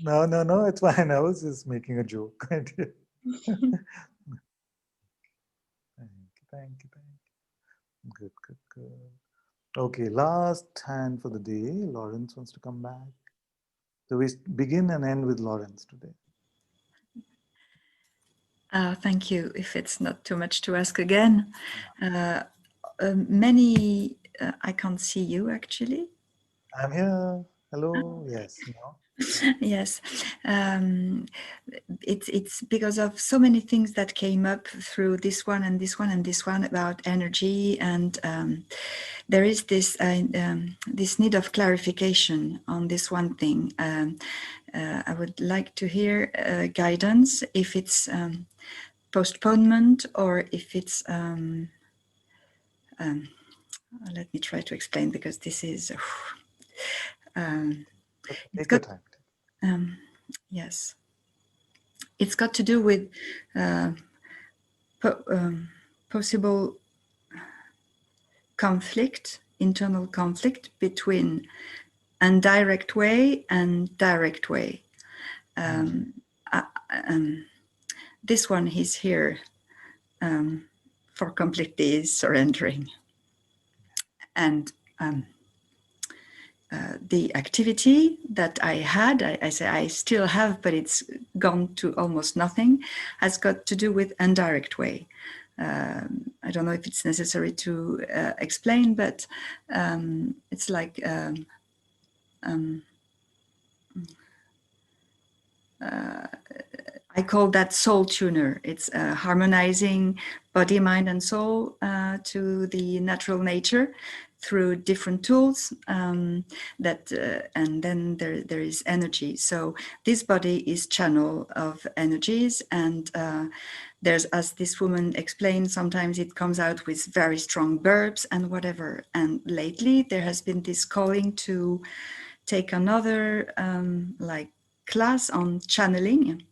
No, it's fine. I was just making a joke. Thank you. Good. Okay, last hand for the day. Lawrence wants to come back. So we begin and end with Lawrence today. Thank you. If it's not too much to ask again. Many, I can't see you actually. I'm here. Hello. Yes. No. Yes. It's because of so many things that came up through this one and this one and this one about energy, and there is this this need of clarification on this one thing. I would like to hear guidance if it's postponement or if it's let me try to explain, because this is Take your time. Yes, it's got to do with possible conflict, internal conflict between indirect way and direct way. This one is here for completely surrendering. And the activity that I had, I say I still have, but it's gone to almost nothing, has got to do with indirect way. I don't know if it's necessary to explain, but it's like I call that soul tuner. It's harmonizing body, mind, and soul to the natural nature through different tools. And then there is energy. So this body is channel of energies, and there's, as this woman explained, sometimes it comes out with very strong burps and whatever. And lately there has been this calling to take another like class on channeling.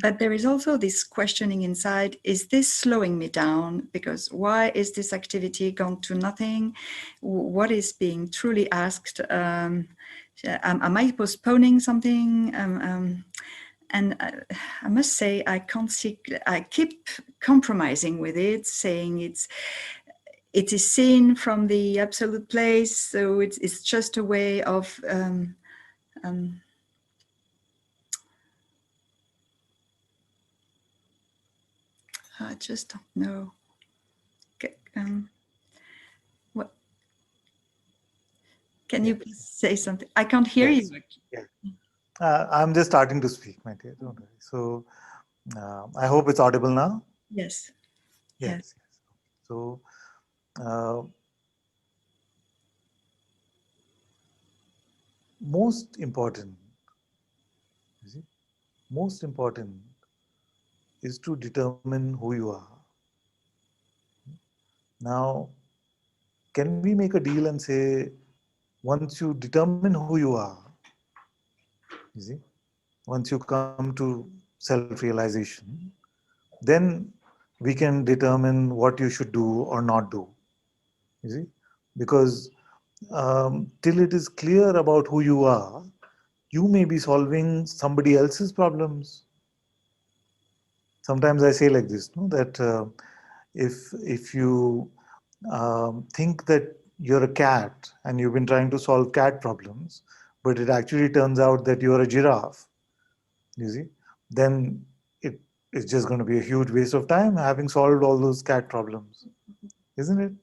But there is also this questioning inside, is this slowing me down? Because why is this activity gone to nothing? What is being truly asked? Am I postponing something? And I must say, I keep compromising with it, saying it is seen from the absolute place, so it's just a way of I just don't know. What can you please say something? I can't hear Yes. you. Yeah. I'm just starting to speak, my dear. Don't worry. So I hope it's audible now. Yes. Yes. Yes. So uh, most important, you see, most important is to determine who you are. Now, can we make a deal and say, once you determine who you are, you see, once you come to self-realization, then we can determine what you should do or not do. You see, because till it is clear about who you are, you may be solving somebody else's problems. Sometimes I say like this, no, that if you think that you're a cat and you've been trying to solve cat problems, but it actually turns out that you're a giraffe, you see, then it is just going to be a huge waste of time having solved all those cat problems, isn't it?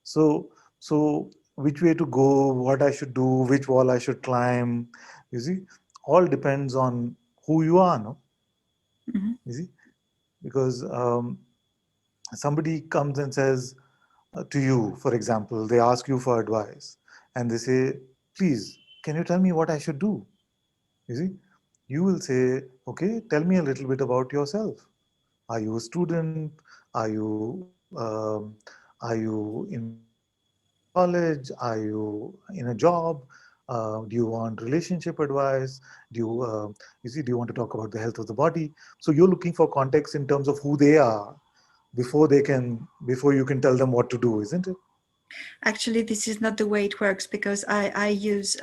So, so which way to go, what I should do, which wall I should climb, you see, all depends on who you are, no? Mm-hmm. You see, because somebody comes and says to you, for example, they ask you for advice and they say, please, can you tell me what I should do? You see, you will say, okay, tell me a little bit about yourself. Are you a student? Are you in college? Are you in a job? Do you want relationship advice? Do you want to talk about the health of the body? So you're looking for context in terms of who they are before you can tell them what to do, isn't it? Actually, this is not the way it works, because I use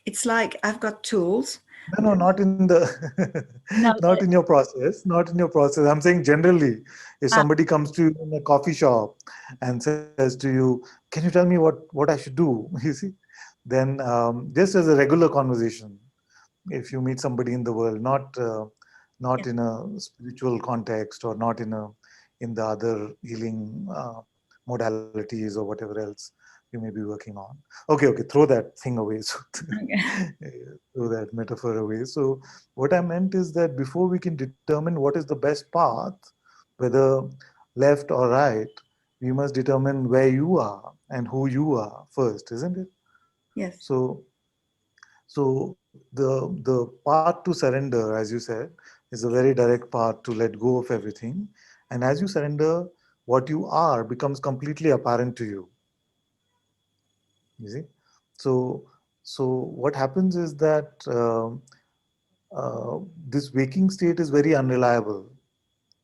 it's like I've got tools. No, not in the No, not in your process, not in your process. I'm saying generally, if uh, somebody comes to you in a coffee shop and says to you, "Can you tell me what I should do?" You see, then just as a regular conversation, if you meet somebody in the world, not yes, in a spiritual context or not in the other healing modalities or whatever else you may be working on. Okay, throw that thing away. So okay. throw that metaphor away. So what I meant is that before we can determine what is the best path, whether left or right, we must determine where you are and who you are first, isn't it? Yes. So the part to surrender, as you said, is a very direct part to let go of everything. And as you surrender, what you are becomes completely apparent to you. You see, so so what happens is that this waking state is very unreliable.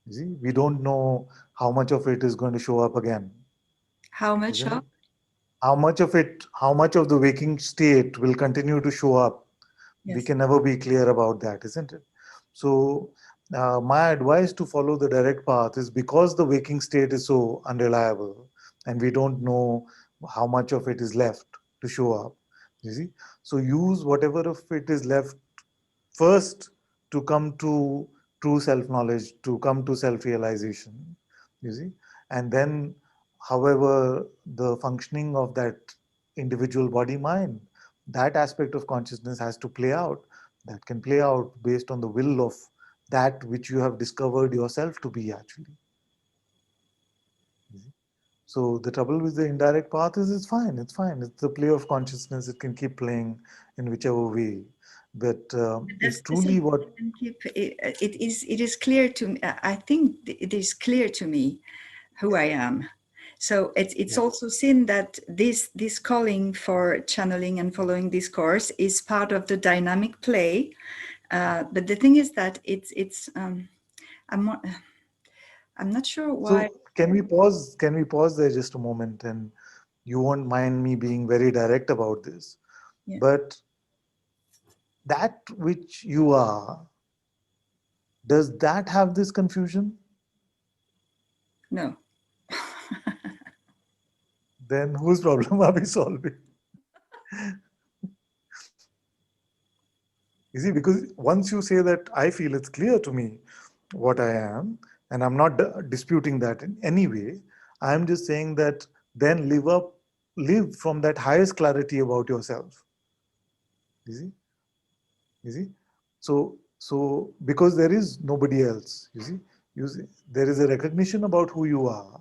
You see, we don't know how much of it is going to show up again, How much isn't of? it? How much of the waking state will continue to show up, we Yes. can never be clear about that, isn't it? So my advice to follow the direct path is because the waking state is so unreliable and we don't know how much of it is left to show up, you see, so use whatever of it is left first to come to true self knowledge, to come to self realization, you see, and then however the functioning of that individual body mind, that aspect of consciousness has to play out. That can play out based on the will of that which you have discovered yourself to be actually. You see? So the trouble with the indirect path is it's fine, it's fine. It's the play of consciousness. It can keep playing in whichever way. But That's if the thing. truly what I can keep it is clear to me. I think it is clear to me who I am. So it's yeah. also seen that this calling for channeling and following this course is part of the dynamic play. But the thing is that I'm not, I'm not sure why. So can we pause? Can we pause there just a moment? And you won't mind me being very direct about this. Yeah. But that which you are, does that have this confusion? No. Then whose problem are we solving? You see, because once you say that I feel it's clear to me what I am, and I'm not disputing that in any way, I'm just saying that then live from that highest clarity about yourself. You see? You see? So because there is nobody else, you see, there is a recognition about who you are.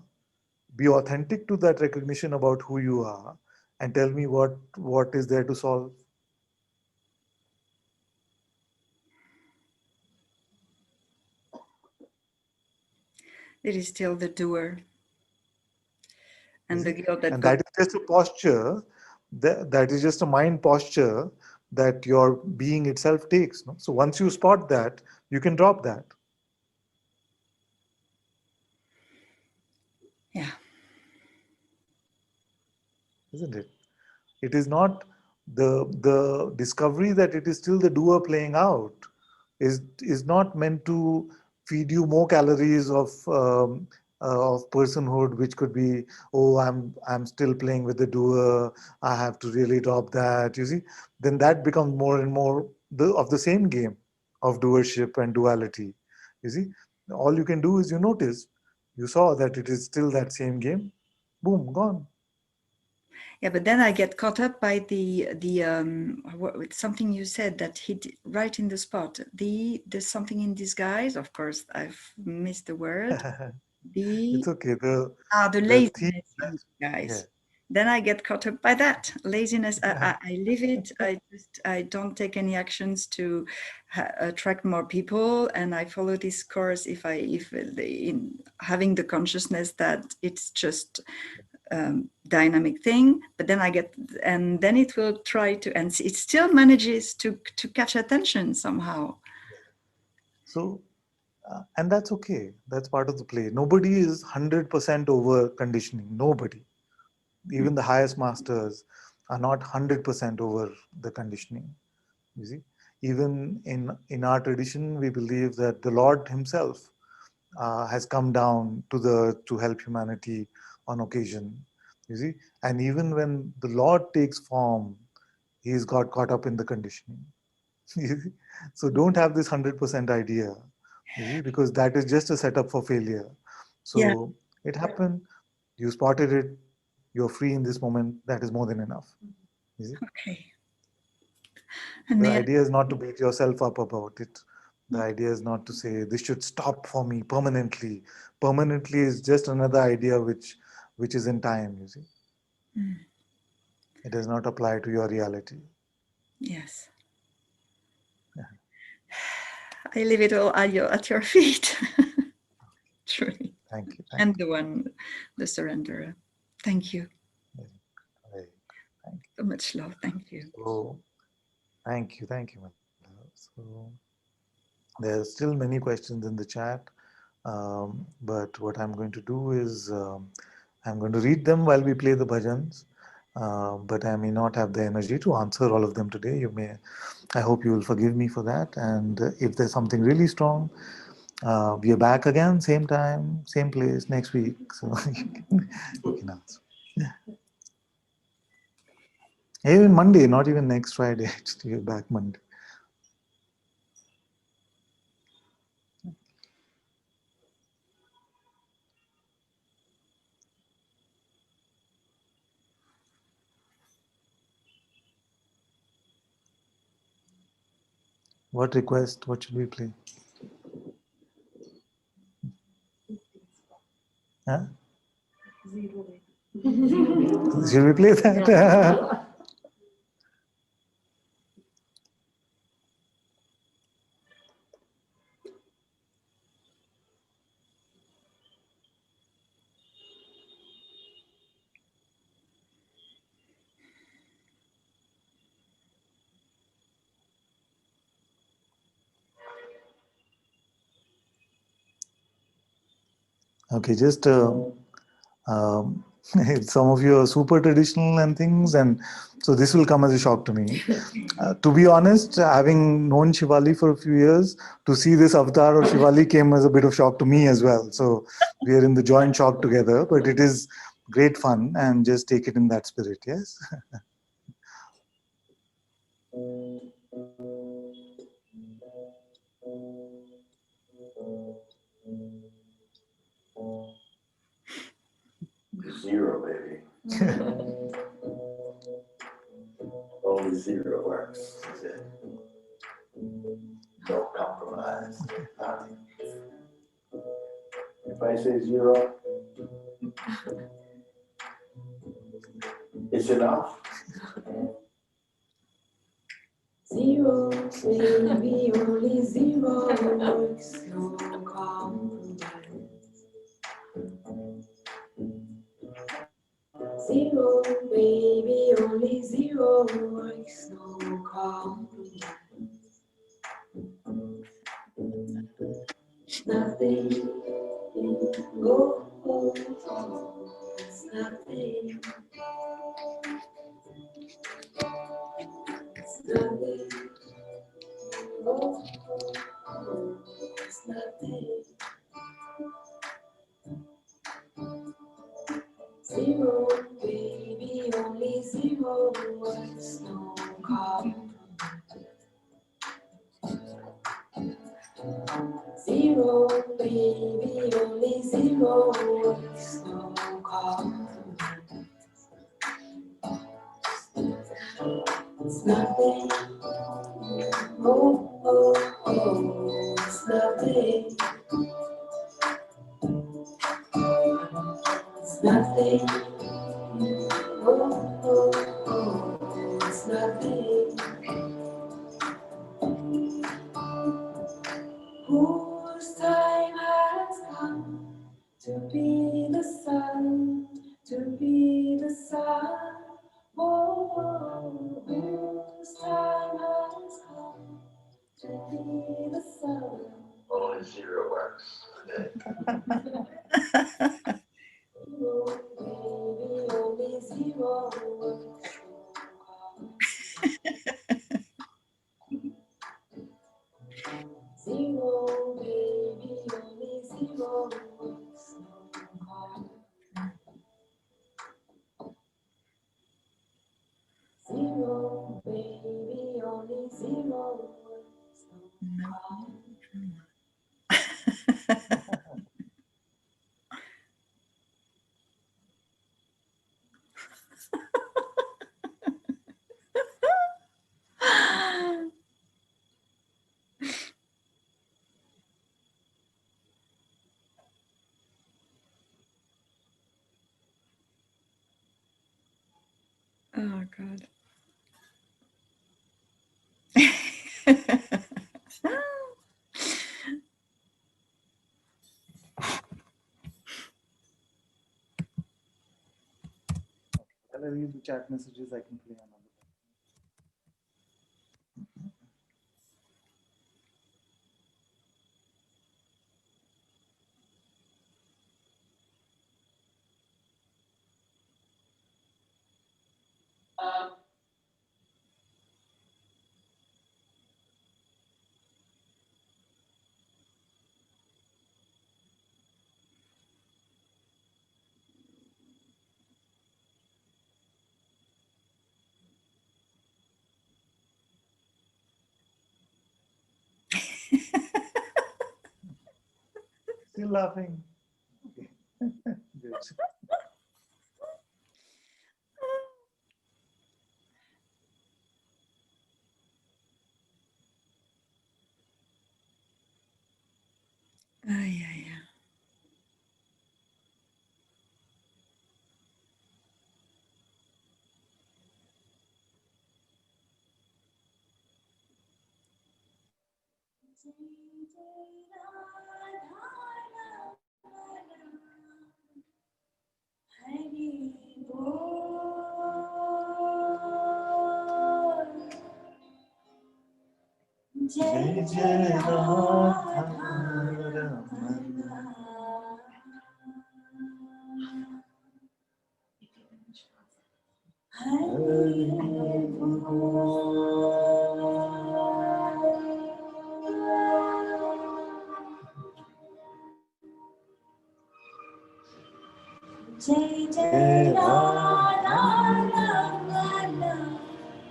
Be authentic to that recognition about who you are, and tell me what is there to solve. It is still the doer and the guilt that And goes. that is just a posture, that is just a mind posture that your being itself takes. No? So once you spot that, you can drop that. Yeah. Isn't it? It is not the discovery that it is still the doer playing out is not meant to feed you more calories of personhood, which could be, oh, I'm still playing with the doer, I have to really drop that. You see, then that becomes more and more of the same game of doership and duality. You see, all you can do is you notice, you saw that it is still that same game, boom, gone. Yeah, but then I get caught up by something you said that hit right in the spot. There's something in disguise. Of course, I've missed the word. It's okay. The The theme, laziness in yeah. disguise. Then I get caught up by that laziness. I live it. I don't take any actions to attract more people, and I follow this course if in having the consciousness that it's just dynamic thing. But then and then it will try to, and it still manages to catch attention somehow. So, and that's okay. That's part of the play. Nobody is 100% over conditioning. Nobody. Even the highest masters are not 100% over the conditioning. You see, even in our tradition, we believe that the Lord Himself has come down to help humanity on occasion. You see, and even when the Lord takes form, He's got caught up in the conditioning. So don't have this 100% idea, you see, because that is just a setup for failure. Yeah. So it happened, you spotted it, you're free in this moment, that is more than enough. You see? Okay. And The may I, idea is not to beat yourself up about it. The idea is not to say this should stop for me permanently. Permanently is just another idea which is in time, you see. It does not apply to your reality. yes. I leave it all at your feet. Truly. Thank you. And the surrenderer. Thank you. Very good. Thank you. So much love. Thank you. So, thank you, my love. So, there are still many questions in the chat, but what I'm going to do is I'm going to read them while we play the bhajans. But I may not have the energy to answer all of them today. I hope you will forgive me for that. And if there's something really strong, we are back again, same time, same place next week. So you can answer. Even Monday, not even next Friday. Actually, we're back Monday. What request? What should we play? Huh? Should we play that? Okay, just Some of you are super traditional and things, and so this will come as a shock to me. To be honest, having known Shivali for a few years, to see this avatar of Shivali came as a bit of shock to me as well. So we are in the joint shock together, but it is great fun, and just take it in that spirit. Yes. Zero, baby. Only zero works. That's it. No compromise. Nothing. If I say zero, it's enough. Zero, baby, only zero works. No compromise. Zero, baby, only zero works. No compromise. Nothing. Oh, oh, oh, it's nothing. It's nothing. Oh, oh, oh, it's nothing. Zero, baby, only zero words, no compromise. Zero, baby, only zero words, no compromise. It's nothing. Oh, oh, oh, it's nothing. It's nothing. Oh, oh, oh, it's nothing. Whose time has come to be the sun, to be the sun. Oh, oh, whose time has come to be the sun. Only zero works. Oh, baby, only zero works. Zero, baby, only zero works. Zero, baby, only zero works. Oh God. While I read the chat messages, I can play another. Still laughing. Okay. Good. Ay, ay, ay. Jai Jai Radha Ramana. Jai Jai Radha Rama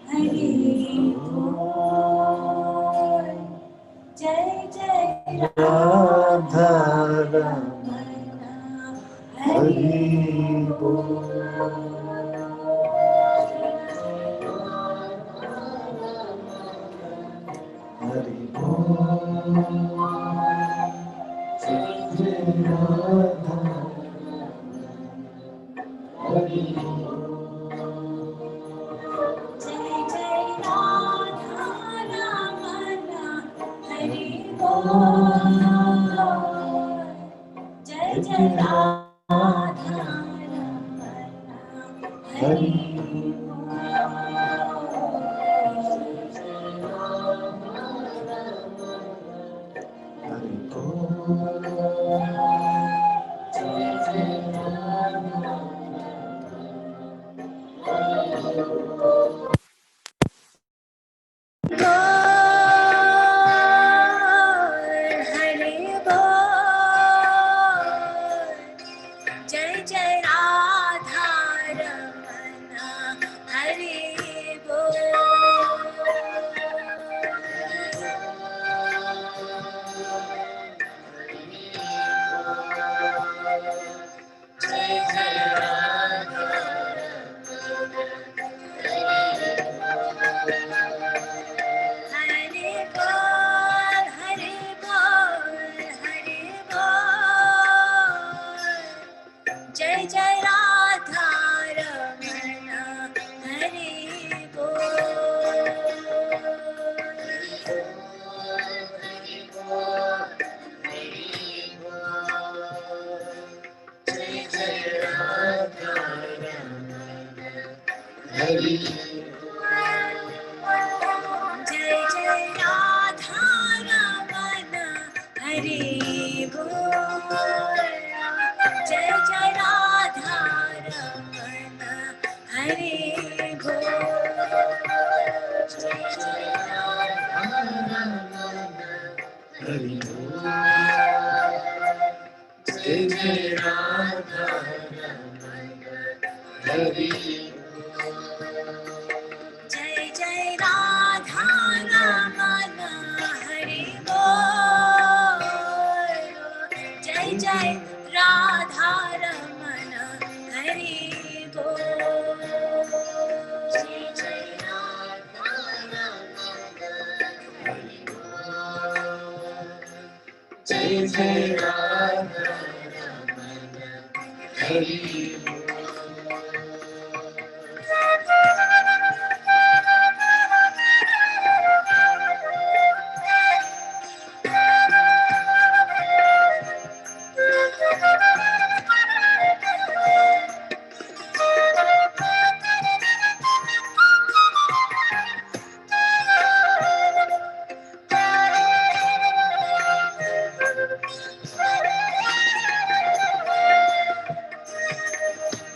Hari Bol. Jai Jai Radha Rama Hari Bol. Hari Jai Jai Radha Ramana Hari Bol. Jai Jai Radha Hari Bol, Hari Bol, Hari Bol. Jai Jai Radha Ramana Hari Bol. Hari Bol, Hari Bol. Jai Jai Radha Ramana Hari Jai Jai Radha Ramana Hari Bol. Jai Jai Radha Ramana Hari Bol. Jai Jai Radha Ramana Hari Bol. Jai Jai Radha Ramana Hari Jai Jai Radha Ramana Hari Bol. Jai Jai Radha Ramana Hari Bol. Jai Jai Radha Ramana Hari Bol. Jai Jai Radha Ramana Hari Bol.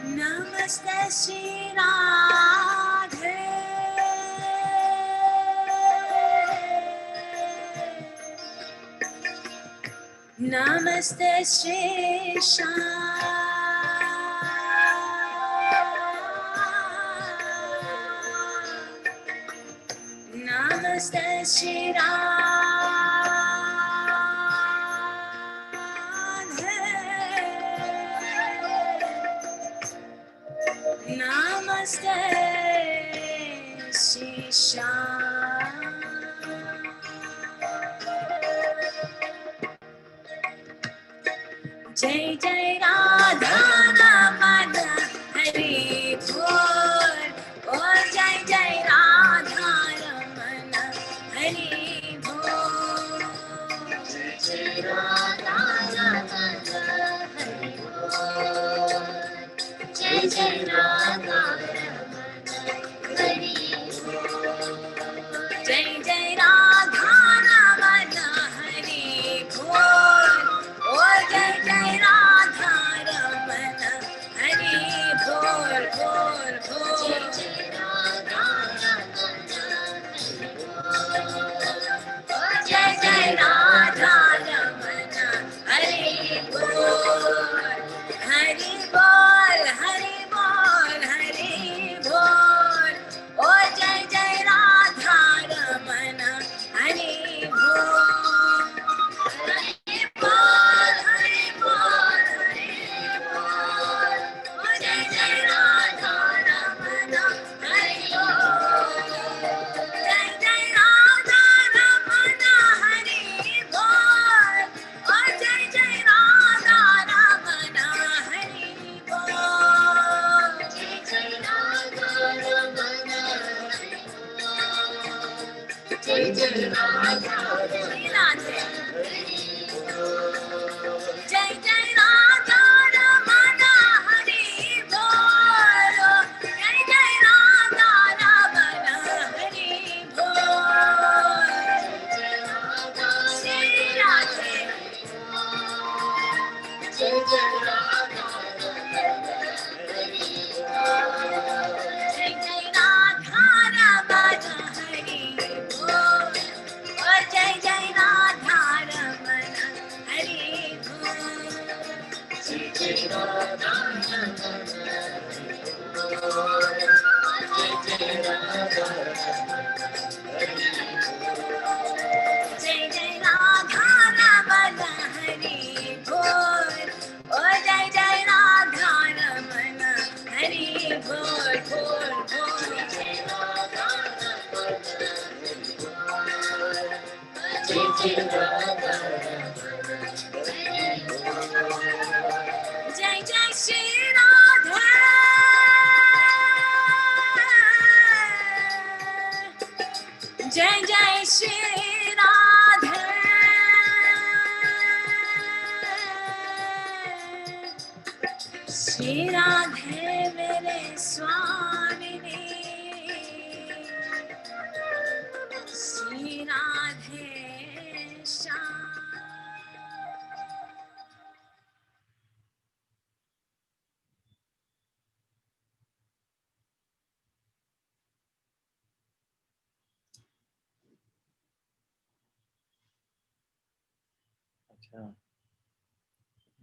Namaste Shri Radhe. Namaste Shri Shyam. Namaste Shri Radhe. Namaste Shri Shyam. Jai Jai Radha Ramana Hari Bol. Oh Jai Jai Radha Ramana Hari Bol. Jai Jai Radha Ramana Hari Bol. Jai Jai Radha Ramana Hari Bol. Jai Jai Radha Ramana Hari Bol. Oh Jai Jai Radha Ramana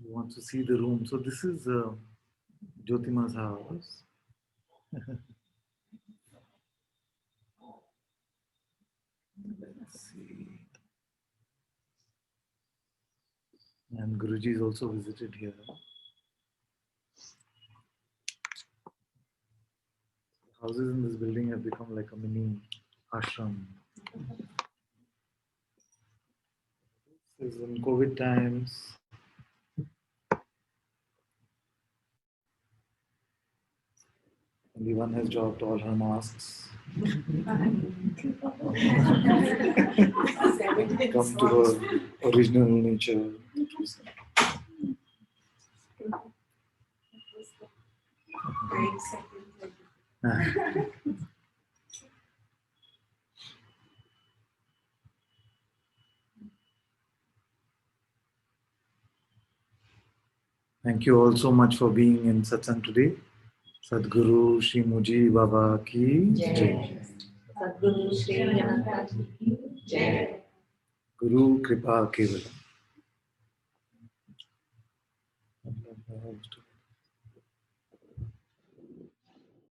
You want to see the room. So this is Jyotima's house. Let's see. And Guruji is also visited here. Houses in this building have become like a mini ashram. This is in COVID times. Only one has dropped all her masks. Come to her original nature. Thank you all so much for being in Satsang today. Sadguru Shri Muji Baba ki Jai. Sadguru Shri Ananta-Part ki Jai. Guru Kripa Kevalam.